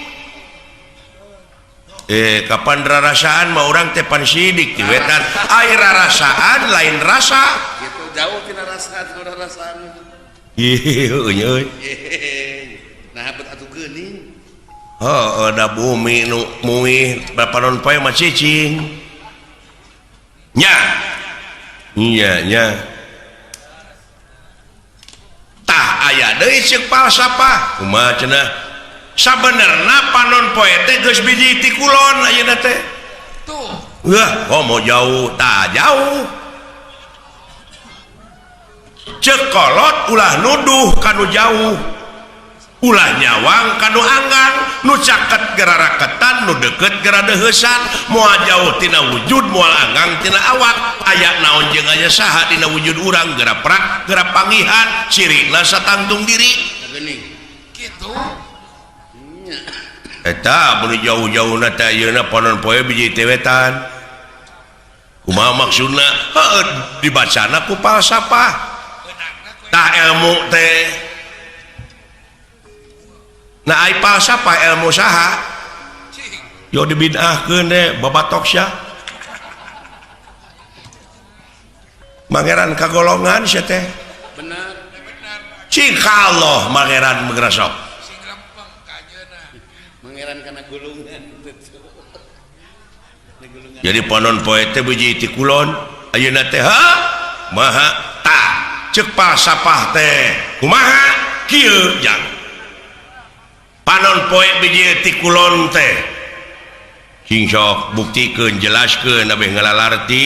kapan rarasaan mah orang teh pan sidik di wetan air rarasaan lain rasa gitu jauh tina rasaan ieu euy nah bet atuh geuning da bumi nu muih panon poe mah cicing nya tah aya deui ceuk falsafah kumaha cenah sabenerna panon poe teh geus biji ti kulon ayeuna teh tuh mau jauh tah jauh ceuk kolot ulah nuduh kanu jauh ulah nyawang kanu anggan nu caket gera raketan nu deket gera deheusan moal jauh tina wujud moal anggang tina awak aya naon jeung aya saha dina wujud urang gera prak gera pangihan cirina satangtung diri geuning kitu eta mun jauh-jauhna teh ayeuna panon poe biji tewetan kumaha maksudna heuh dibacana ku falsafah tah ilmu teh nah aipal sapa ilmu saha yo dibid'ahkeun deh babatok sia mangeran kagolongan sia teh benar cing kalloh mangeran megrasok mangeran kana gulungan jadi panon poe teh biji ti kulon ayeuna teh ha maha ta ceuk pasapah teh kumaha kieu jang panon poe biji ti kulon teh cing sok buktikeun jelaskeun abeh ngalalarti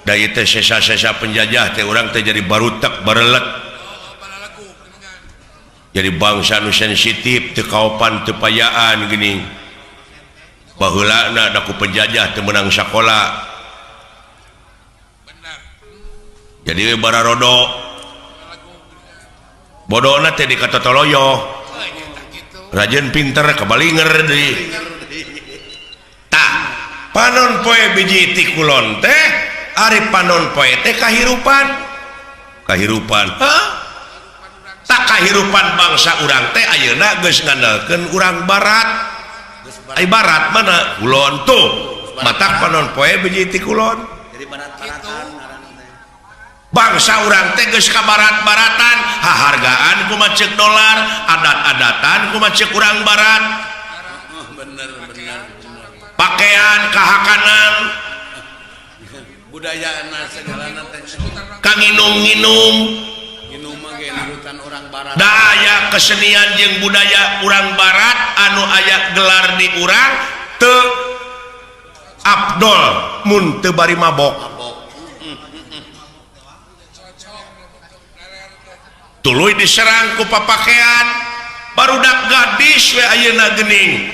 da ieu teh sesa-sesa penjajah teh urang teh jadi barutek barelet jadi bangsa nu sensitif teu kaopan teu payaan geuning baheulana da ku penjajah teu meunang sakola jadi we bararodo bodona teh dikatotoloyo rajeun pinter kabalinger deui tah panon poe biji ti kulon teh ari panon poe teh kahirupan tak kahirupan bangsa urang teh ayeuna geus ngandalkeun urang barat ai barat mana kulon tuh matak panon poe biji ti kulon jadi barat-baratan bangsa urang teh geus ka barat-baratan hahargaan kumaha ceuk dolar adat-adatan kumaha ceuk urang barat bener pakaian kahakanan budayana segalana teh kanginum-nginum minum mah ge nurutan orang barat da aya kesenian jeung budaya urang barat anu aya gelar di urang teu afdol mun teu bari mabok tuluy diserang ku papakean barudak gadis we ayeuna geuning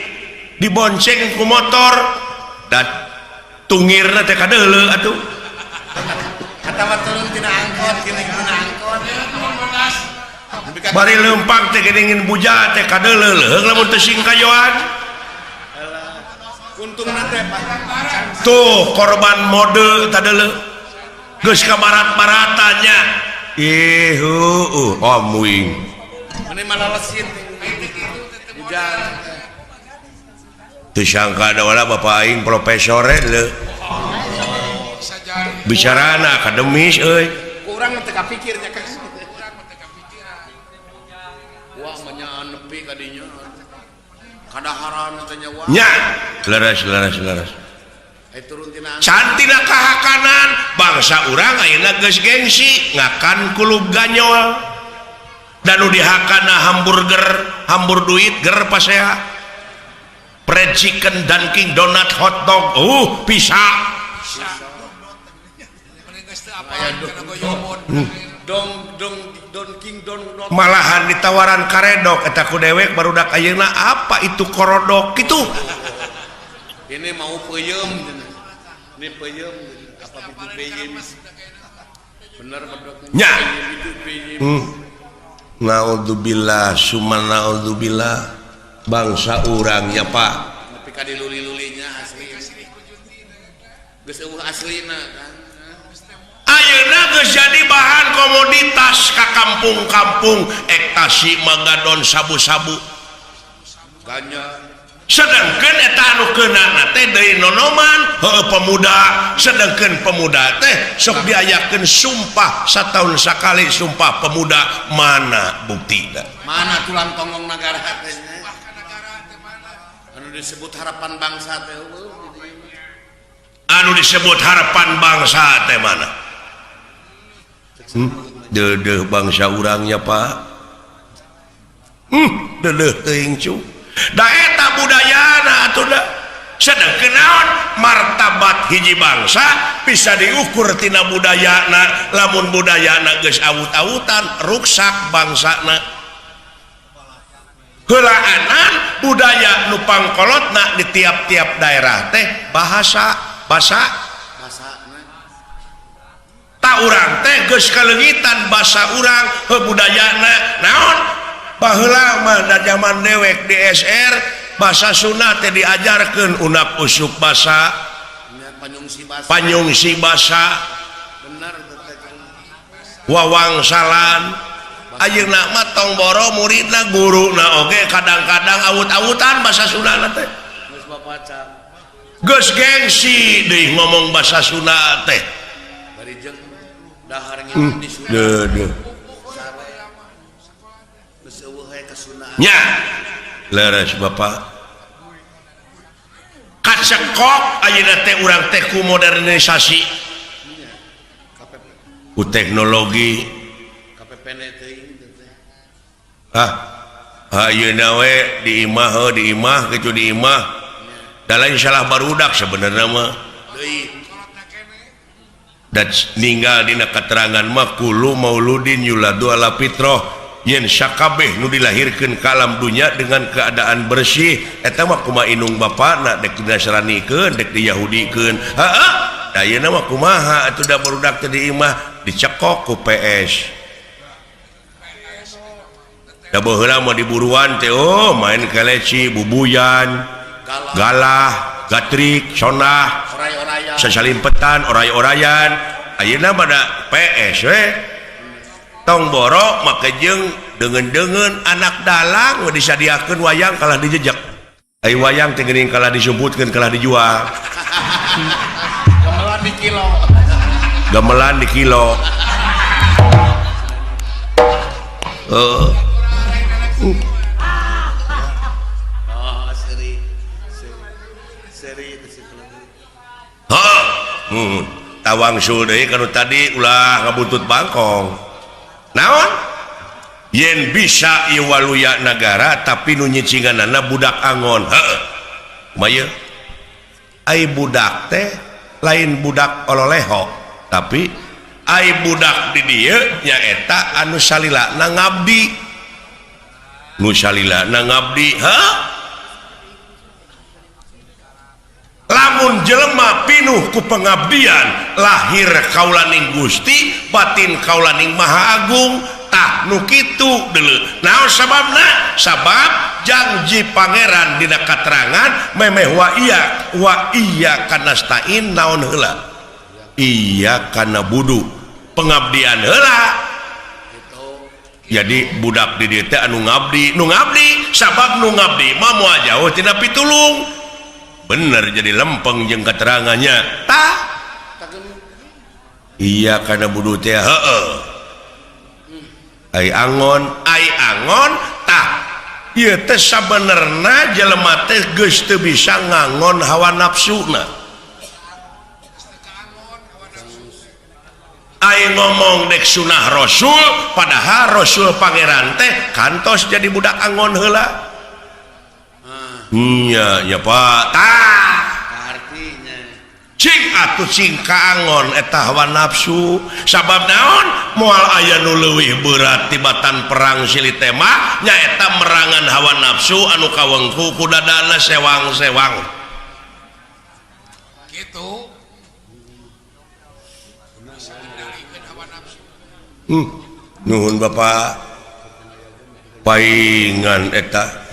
dibonceng ku motor dan tungirna teh kadeuleu atuh kata mah turun tina angkot geuning tina angkot bari leumpang teh geuning buja teh kadeuleu leuheung lamun teu sing kayoan untungna teh tuh korban mode tadeuleu geus ka barat-baratannya muing meni malalesit hujan teu sangka ada wala bapak aing profesor le bicarana akademis euy kurang teu kapikirnya kan wah manya nepi ka dinya kadaharan teh nya wah nya leres ai turun tina cantina kahakanan bangsa urang ayeuna geus gengsi ngakan kulub ganyol dan nu dihakana hambur duit ger pasea fried chicken Dunkin donut hotdog bisa malahan ditawaran karedok eta ku dewek barudak ayeuna apa itu korodok gitu ini mau peuyeum ini peuyeum apa itu peuyeum bener nya naudzubillah summa naudzubillah bangsa urang ya Pak tapi ka diluli-lulinya asli geus eueuh aslina kan ayeuna geus jadi bahan komoditas ka kampung-kampung ekstasi magadon sabu-sabu ganja sedangkan eta anu keunana teh deui nonoman pemuda sedangkan pemuda teh sok diayakeun sumpah sataun sakali sumpah pemuda mana buktina mana tulang tonggong nagara teh anu disebut harapan bangsa teh anu disebut harapan bangsa teh mana deudeuh bangsa urangnya Pak deudeuh teuing cu da eta budayana atuh da sedangkeun naon martabat hiji bangsa bisa diukur tina budayana lamun budayana geus awut-awutan ruksak bangsana heulaanan budaya nu pangkolotna di tiap-tiap daerah teh bahasa ta urang teh geus kaleungitan basa urang budayana naon baheula mah da zaman dewek di SR basa Sunda teh diajarkeun unak usuk basa panyungsi basa bener wawangsalan ayeuna mah tong boro muridna guruna oge kadang-kadang awut-awutan basa Sunda teh geus bapaca geus gengsi deui ngomong basa Sunda teh bari jeung dahar ngitung di Sunda deuh geus eueuh we kesunaan nya leres Bapak kacekok ayeuna teh urang teh ku modernisasi ku teknologi ayeuna we di imah gitu di imah da lain salah barudak sebenarnya mah dan ninggal dina keterangan mah kulu mauludin yuladu ala fitrah yen sakabeh nu dilahirkeun ka alam dunya dengan keadaan bersih eta mah kumaha inung bapana dek dinasranikeun dek diyahudikeun heeh ayeuna mah kumaha atuh da barudak teh di imah dicekok ku PS da baheula mah diburuan teh oh main keleci bubuyan galah gatrik sonah sasalimpetan oray-orayan ayeuna pada PS we tong borok make jeung deungeun-deungeun anak dalang disadiakeun wayang kalah dijejak ai wayang teh geuning kalah disumputkeun kalah dijual gamelan di kilo tawang sul deui kanu tadi ulah ngabutut bangkong naon yen bisa ieu waluya nagara tapi nu nyicinganana budak angon heuh maya ai budak teh lain budak ololeho tapi ai budak di dieu nyaeta anu salilana ngabdi nu salilana ngabdi heuh lamun jelema pinuh ku pengabdian lahir kaulaning Gusti batin kaulaning Maha Agung tah nu kitu deuleu naon sababna sabab janji pangeran dina katerangan memeh wa iya kana stain naon heula iya kana budu pengabdian heula jadi budak di dieu teh anu ngabdi sabab nu ngabdi mah moal jauh tina pitulung bener jadi lempeng jeung keterangannya tah iya kana budu teh heueuh ai angon tah ieu teh sabenerna jelema teh geus teu bisa ngangon hawa nafsuna ai ngomong dek sunah rasul padahal rasul pangeran teh kantos jadi budak angon heula nya Pak tah artinya cing atuh cing kaangon eta hawa nafsu sabab naon moal aya nu leuwih berat tibatan perang silih tema nyaeta merangan hawa nafsu anu kawengku ku dadana sewang-sewang gitu nuhun Bapak paingan eta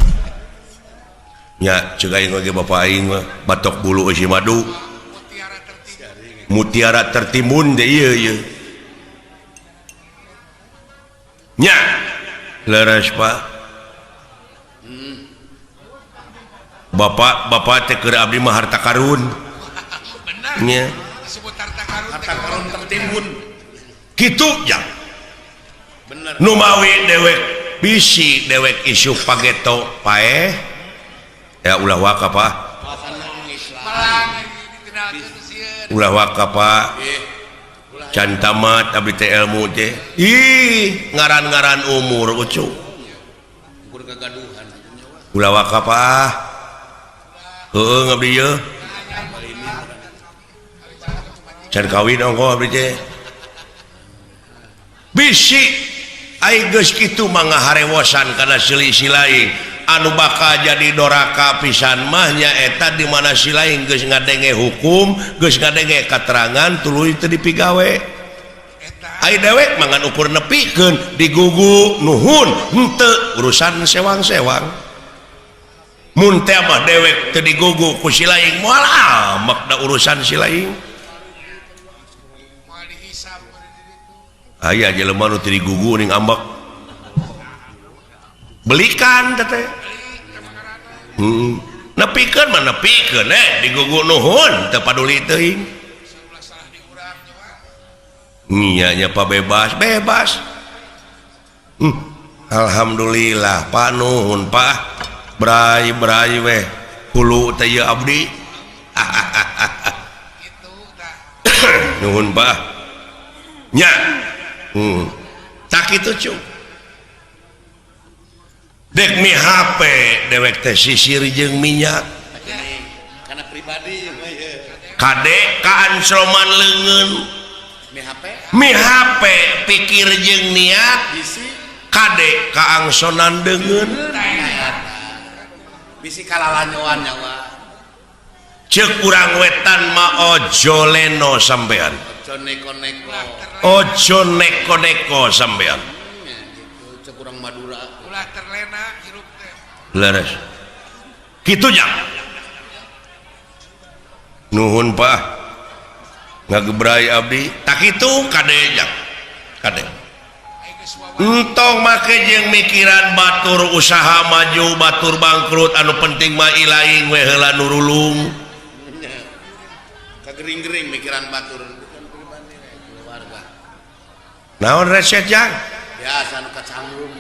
nya ceuk aing ge Bapak aing mah batok bulu eusi madu mutiara tertimbun teh ieu nya leres Pak Bapak teh keur abdi mah harta karun nya disebut harta karun tertimbun kitu jang bener nu mawi dewek bisi dewek isu pageto paeh ya ulah waka Pak ulah waka Pak can tamat abdi teh ilmu teh ih ngaran-ngaran umur ucu ulah waka Pak heueuh ngabdi ieu can kawin ongko abdi teh bisi ai geus kitu mah ngaharewosan kana silih-silih anu bakal jadi doraka pisan mahnya eta di mana si lain geus ngadenge hukum geus ngadenge katerangan tuluy teu dipigawe ai dewek mangan ukur nepikeun digugu nuhun henteu urusan sewang-sewang mun teh mah dewek teu digugu ku si lain moal amak da urusan si lain moal dihisab aya jelema nu teu digugu ning ambek belikan teh nepikeun mah nepikeun digugu nuhun teu paduli teuing nya Pak bebas alhamdulillah Pak nuhun Pak brai weh hulu teh ieu abdi nuhun Pak nya tak kitu cung dek mi HP dewek teh sisir jeung minyak karena pribadi kade kaansloman leungeun mi HP pikir jeung niat kade kaangsonan deungeun bisi kalalanyoan nyawa ceuk urang wetan mah ojo leno sampean ojo neko-neko sampean ceuk urang Madura ulah terlena hirup teh leres kitu jang nuhun Pak ngagebrai abdi tak kitu kade jang kade entong make jeung mikiran batur usaha maju batur bangkrut anu penting mah ilaing we heula nurulung kagering-gering mikiran batur bukan pribadi keluarga naon reset jang biasa anu kacanggung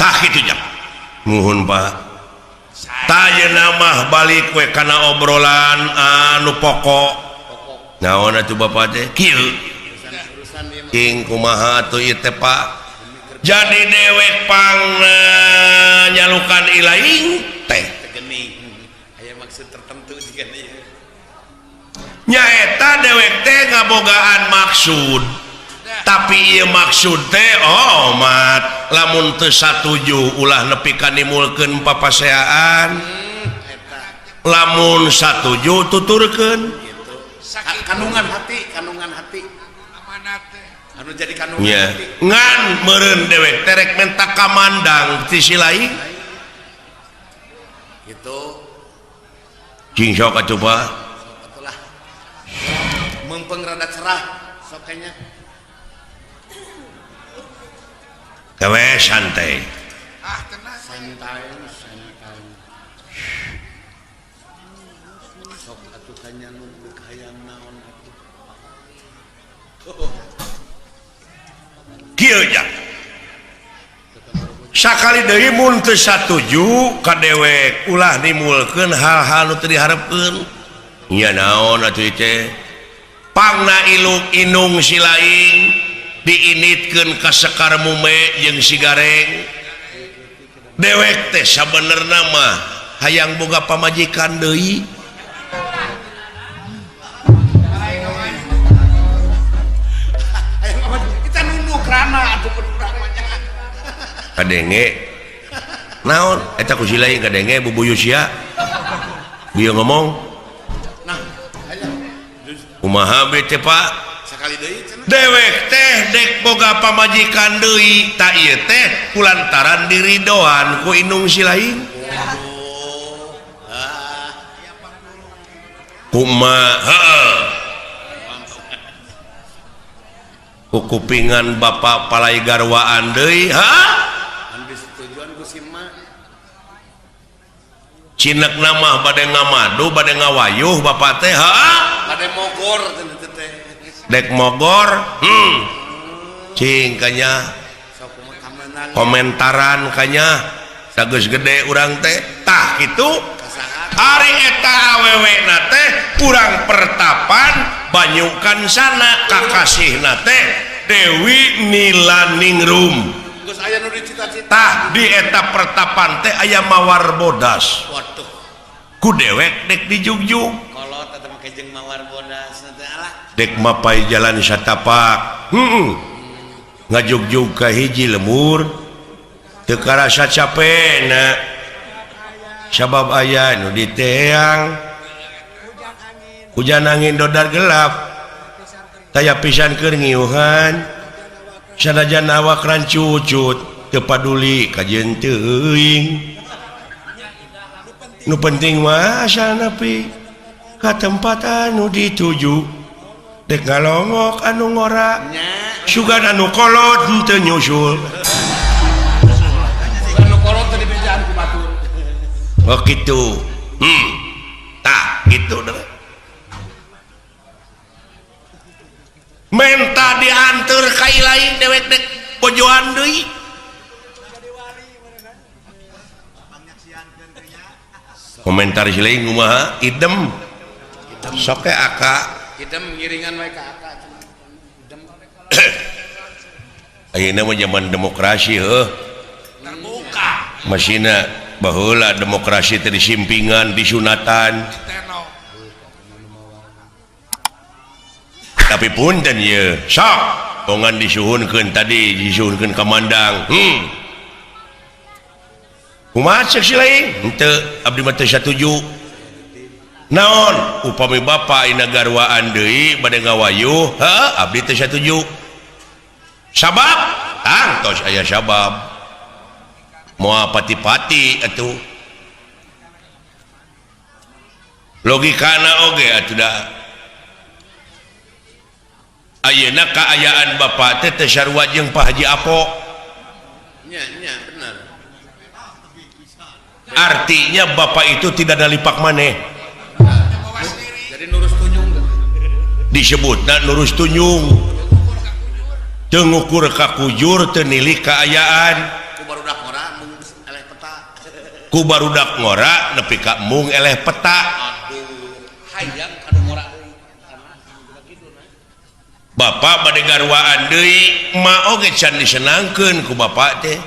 tah kitu jang nuhun Pak tayeuna mah balik we kana obrolan anu pokok naon atuh Bapak teh kieu king kumaha atuh ieu teh Pak jadi dewek pangna nyalukan ilaing teh geuning aya maksud tertentu jiga ieu nyaeta dewek teh ngabogaan maksud tapi ieu maksud teh mat lamun teu satuju ulah nepi ka nimulkeun papaseaan lamun satuju tuturkeun kandungan hati amanat teh anu jadi kandungan hati ngan meureun dewek terek mentak kamandang ti si lain gitu cing sok atuh Pak atulah mempeng rada cerah sok kayaknya gawe santai tenang santai sok atuh kanya nu hayang naon atuh kieu jang sakali deui mun teu satuju ka dewek ulah nimulkeun hal-hal nu teu diharepkeun nya naon atuh teh pangna iluk inung si laing diinitkeun ka sekar mume jeung si gareng dewek teh sabenerna mah hayang boga pamajikan deui kita nunduk rana atuh pedurang mah kadenge naon eta ku si lain kadenge bubuyut sia bieu ngomong nah aya kumaha be teh Pak sakali deui dewek teh dek boga pamajikan deui ta ieu teh kulantaran diridoan ku inung si lain kumaha ku kupingan bapak palai garwaan deui cinek nama bade ngamadu bade ngawayuh bapak teh bade mogor dek mogor cing kanya komentaran kanya sageus gede urang teh tah kitu ari eta awewe na teh urang pertapan banyukan sana kakasihna teh Dewi Nilaningrum geus aya nu dicita-cita tah di eta pertapan teh aya mawar bodas waduh ku dewek dek dijugjug kolot eta make jeung mawar bodas teh alah dek mapai jalan satapak ngajugjug ka hiji lemur teu karasa capena sabab aya nu di teang hujan angin dodar gelap taya pisan keur ngiuhan sanajan awak rancucut teu paduli ka jeung teuing nu penting mah asal nepi ke tempat anu dituju dek ngalongok anu ngora sugan anu kolot henteu nyusul anu kolot tadi bejaan ku batur oh gitu tah gitu deh menta diantar kai lain dewek dek pojoan deui komentar lain kumaha idem sok ke aka idem ngiringan wae ka aka idem ayeuna mah zaman demokrasi heuh terbuka masina baheula demokrasi teh disimpingan disunatan tapi punten ye sok pongan disuhunkeun tadi disuhunkeun kamandang kumaha cek si lain henteu abdi mah teu satuju naon upami bapa ina garwaan deui bade ngawayuh heuh abdi teu satuju sabab tos aya sabab moal pati-pati atuh logikana oge atuh da ayeuna kaayaan bapa teh teu sarua jeung Pak Haji Apo nya benar artinya bapak itu tidak ada lipak maneh jadi nurus tunjung disebutna nurus tunjung teu ngukur ka kujur teu nilih kaayaan ku barudak ngora mung eleh peta ku barudak ngora nepi ka mung eleh peta aduh hayang anu ngora deui bapak bade garwaan deui ma oge can disenangkeun ku bapak teh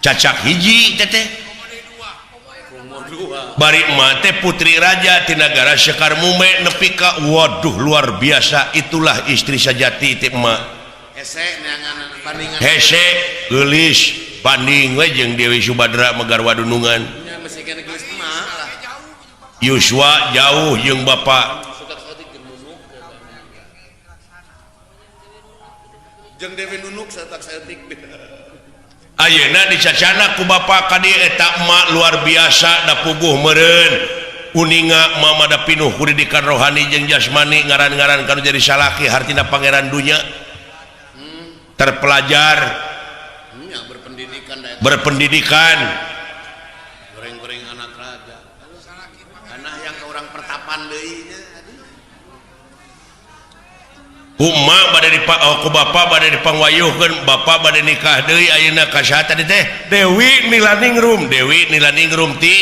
cacak hiji teteh bari emak teh putri raja di negara Sekar Mume nepi ka waduh luar biasa itulah istri sajati teh emak hese neangan bandingan hese geulis banding we jeung Dewi Subadra Megarwa Dunungan nya mesti kena geus emak lah Yuswa jauh jeung bapak jeung Dewi Nunuk satak saeutik ayeuna dicacana ku bapa ka dieu eta emak luar biasa da puguh meureun uninga mamada pinuh ku didikan rohani jeung jasmani ngaran-ngaran kanu jadi salaki hartina pangeran dunya terpelajar nya berpendidikan goreng-goreng anak raja anak yang ke orang pertapan deui nya Umma bade ku bapa bade dipangwayuhkeun bapa bade nikah deui ayeuna ka saha tadi teh Dewi Nilaningrum ti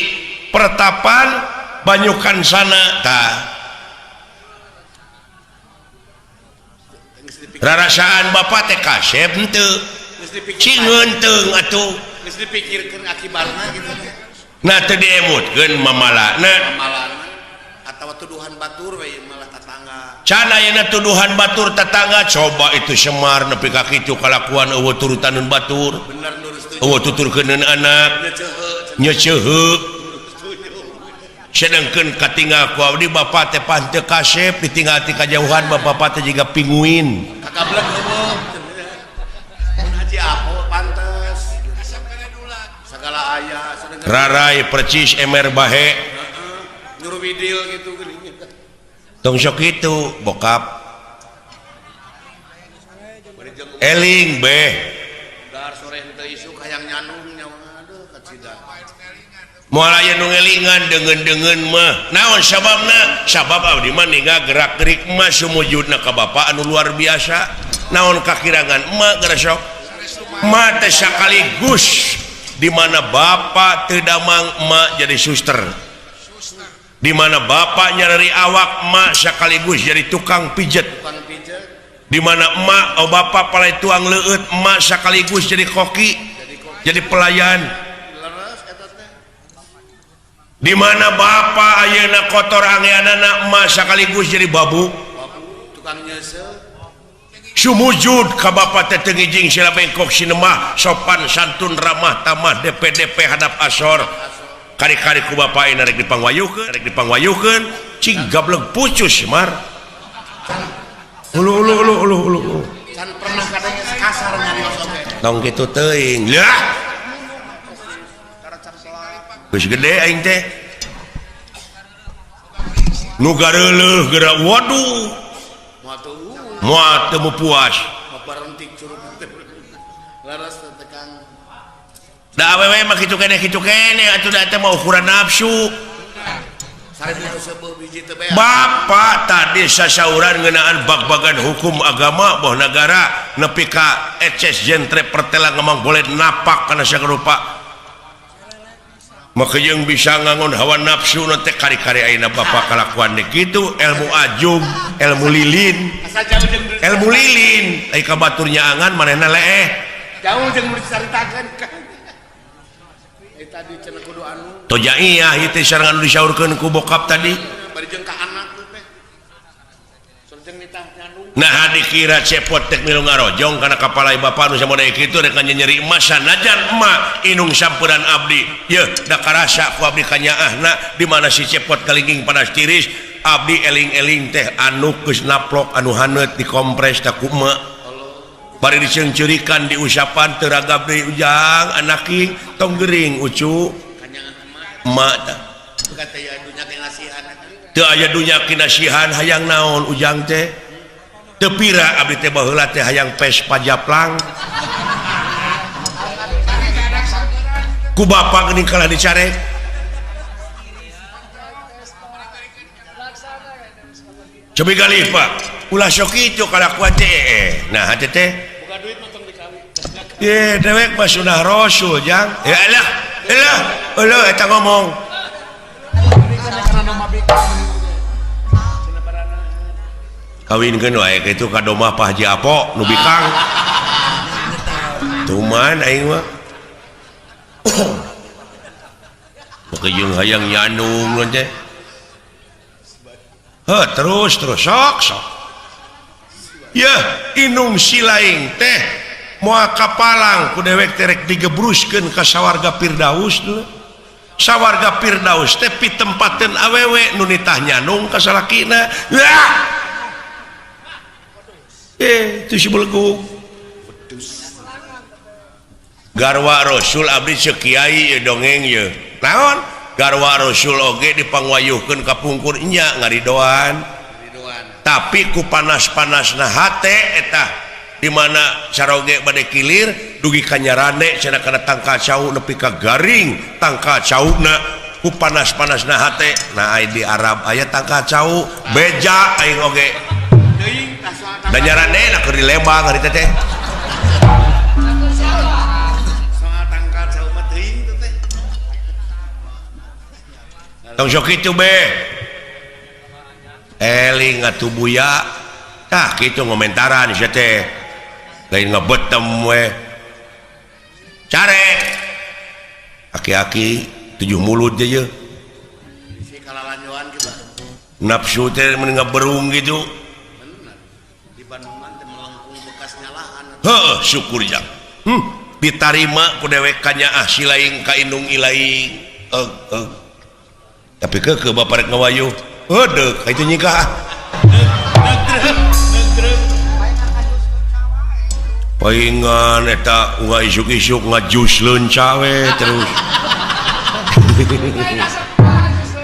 pertapan Banyukan sana tah rarasaan bapa teh kasep henteu cingeun teung atuh geus dipikirkeun akibatna gitu nah teu diemutkeun mamalana atawa tuduhan batur we malah tatangga can ayeuna tuduhan batur tetangga coba itu Semar nepi ka kitu kalakuan eueuh turutaneun batur bener nurus eueuh tuturkeuneun anak nya ceuheuh sedengkeun katinggal ku abdi bapa teh pan teu kasep ditinggal ti kajauhan bapa teh jiga pinguin kakablek eueuh mun Haji Apo pantes segala aya rarai percis emer bahe nyuruh widil gitu geuning tong sok kitu bokap eling beh dar sore henteu isuk hayang nyanung nyawa aduh kacida moal aya nu ngelingan deungeun-deungeun mah naon sababna sabab abdi mah ninga gerak-gerik mah sumujudna ka bapa anu luar biasa naon kakirangan emak geura sok emak teh sakaligus di mana bapa teu damang emak jadi suster di mana bapak nyari awak emak sekaligus jadi tukang pijet di mana emak bapak palai tuang leueut emak sekaligus jadi koki jadi pelayan di mana bapak ayeuna kotor angeanana emak sekaligus jadi babu tukang nyeuseuh sumujud ka bapak teh teu ngijing sila bengkok sinemah sopan santun ramah tamah DP hadap asor kari-kari ku bapak ini rek dipangwayukeun cing gablek pucus Mar ulu can pernah kadang kasar nyarios oge tong kitu teuing lah geus gede aing teh nugareleuh gerak waduh moal teu puas barentik curug laras tekan da awewe mah kitu keneh atuh da teh mah ukuran nafsu Bapak tadi sasauran ngeunaan bag-bagan hukum agama boh negara nepi ka eces jentre pertela ngemang boleh napak kana sarupa maka yang bisa ngangon hawa nafsu nanti kari-kari ayeuna bapak kalakuan kitu ilmu ajung ilmu lilin ai ka baturnya angan manehna leeh jauh jeung dicaritakeun tadi cenah kudu anu tojaiyah ieu teh sareng anu disaurkeun ku bokap tadi bari jeung ka anak teh sareng nitah nyandung nah dikira cepot tek milu ngarojong kana kapalai bapa nu samodaya kitu rek nyeri emas sanajan emak inung sampuran abdi ye da karasa ku abdi ka nyaahna di mana si cepot kalingking panas tiris abdi eling-eling teh anu geus naplok anu haneut dikompres ta ku emak bari diceungceurikan di usapan teu ragab deui ujang anaking tong gering ucu emak tah teu aya dunya kinasihan hayang naon ujang teh teu pira abdi teh baheula teh hayang pes pajaplang ku bapa geuning kalah dicarek cobi galih pak ulah sok kitu kalakuan teh nah hate teh buka duit motong dikawin ye dewek mah sunah rasul jang ya elah eta ngomong kawinkeun wae kitu ka domah Pak Haji Apo nu bikang tuman aing mah maka jeung hayang nyanung non teh terus sok ya inung silaing teh moal kapalang ku dewek terek digebruskeun ka sawarga Firdaus dulu sawarga Firdaus teh pitempateun awewe nu nitah nyanung ka salakina teu si belgug garwa Rasul abdi sekiai ye dongeng ye naon garwa Rasul oge dipangwayuhkeun ka pungkur nya ngaridoan tapi ku panas-panasna hate eta di mana saroge bade kilir dugi ka nyarane cenah kana tangka cau nepi ka garing tangka cauna ku panas-panasna hate nah di Arab aya tangka cau beja aing oge da nyarane na keur dilembang ari teh tong sok kitu be eling atuh buya tah kitu ngomentaran sia teh lain ngebeutem we carek aki-aki 7 mulut je ye si kalalanyoan kita nafsu teh mun ngaberung gitu bener di Bandungan teh melengkung bekas nyalahan heuh syukur jang ditarima ku dewek ka nyaah silaing ka indung ilaing tapi ke bapak rek ngawayuh heudeuk ka itu nyikah paingan eta uga isuk-isuk ngajusleun cawe terus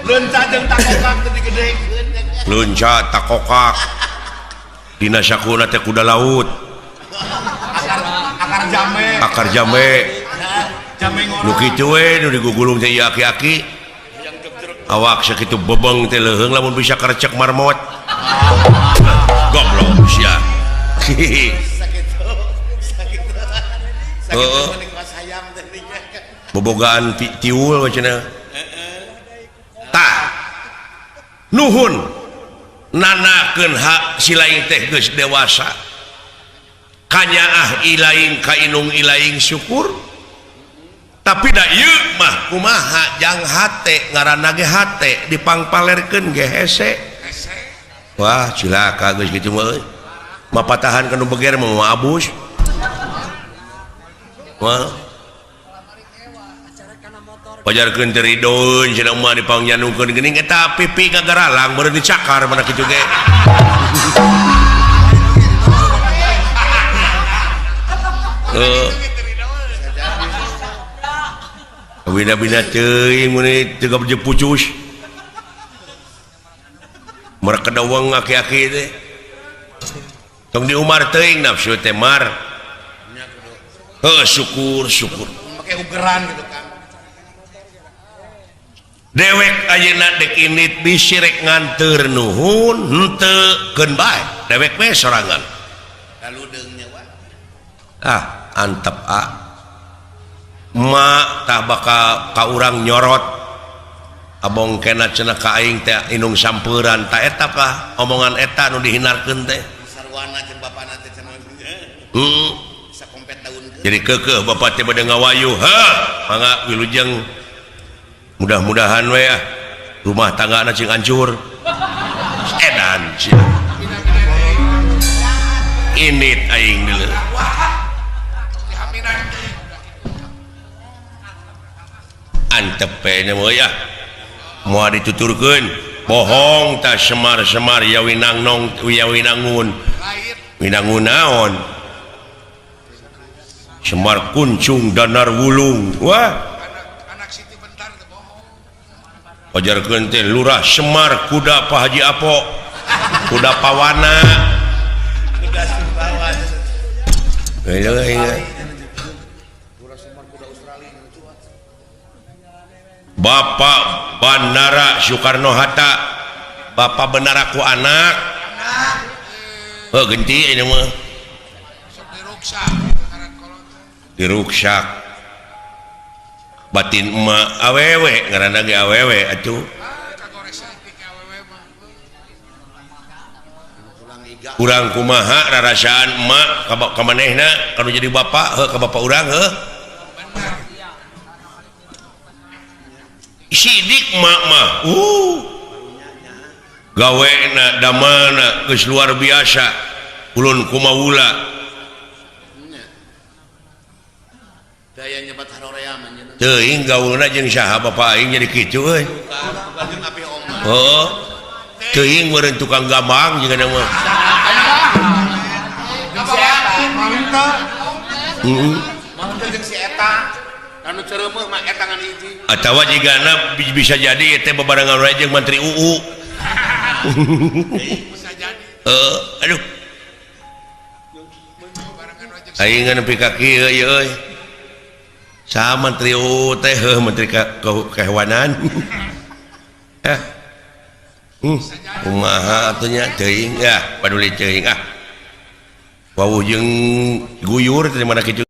leunca jeung takokak teh digedekeun leunca takokak dina sakuna teh kuda laut akar jame nu kitu we nu digugulung teh ieu aki-aki awak sakitu bebeng teh leuheung lamun bisa karecek marmot goblok sia bobogaan tiul macana tah nuhun nanakeun hak silaing teh geus dewasa kanyaah ilaing ka inung ilaing syukur tapi da ieu mah kumaha jang hate ngaranna ge hate dipangpalerkeun ge hese wah cilaka geus kitu mah euy mapatahan kanu beger mah abus wah pajarkeun teh ridoeun cenah mah dipangjanungkeun geuning eta pipi kagaralang beureun dicakar mana kitu ge bina-bina teuing mun teu pucus mereka dawang aki-aki teh tong di umar teuing nafsu teh mar syukur pakai ugeran gitu kan dewek ayeuna dek init bisi rek nganteur nuhun henteu keun bae dewek we sorangan lalu deungnya antep ma tah bakal ka urang nyorot abong kena cenah ka aing teh inung sampeuran ta eta kah omongan eta nu dihinarkeun teh sarwana jeung bapana teh cenah bisa kompet daun jadi keukeuh bapak teh bade ngawayu mangga wilujeng mudah-mudahan we rumah tanggana cing hancur edan init aing dulu antep nya mau dituturkeun bohong tak semar-semar ya winangnong ya winangun naon Semar kuncung danar wulung anak Siti bentar teh bohong ajarkeun teh lurah Semar kuda Pak Haji Apo kuda pawana kuda Sumbawa Bapak Bandara Soekarno-Hatta Bapak Bandara ku anak genti ini mah diruksak batin emak awewe ngaranna ge awewe atuh urang kumaha rarasaan emak ka manehna kanu jadi bapak ka bapak urang sidik emak mah gawena damana geus luar biasa ulun kumaula daya nyebat harorea mah nya teuing gaulna jeung saha bapak aing jadi kitu euy bukan api oma teuing meureun tukang gambang jeung kana mah mangteu jeung si eta anu cereumeuh mah eta ngan hiji atawa jigana bisa jadi teh babarengan wae jeung Menteri UU bisa jadi aduh aing nepi ka kieu euy sa Menteri UU teh Menteri Kehewanan kumaha atunya teuing paduli teuing wawuh jeung guyur teh mana kitu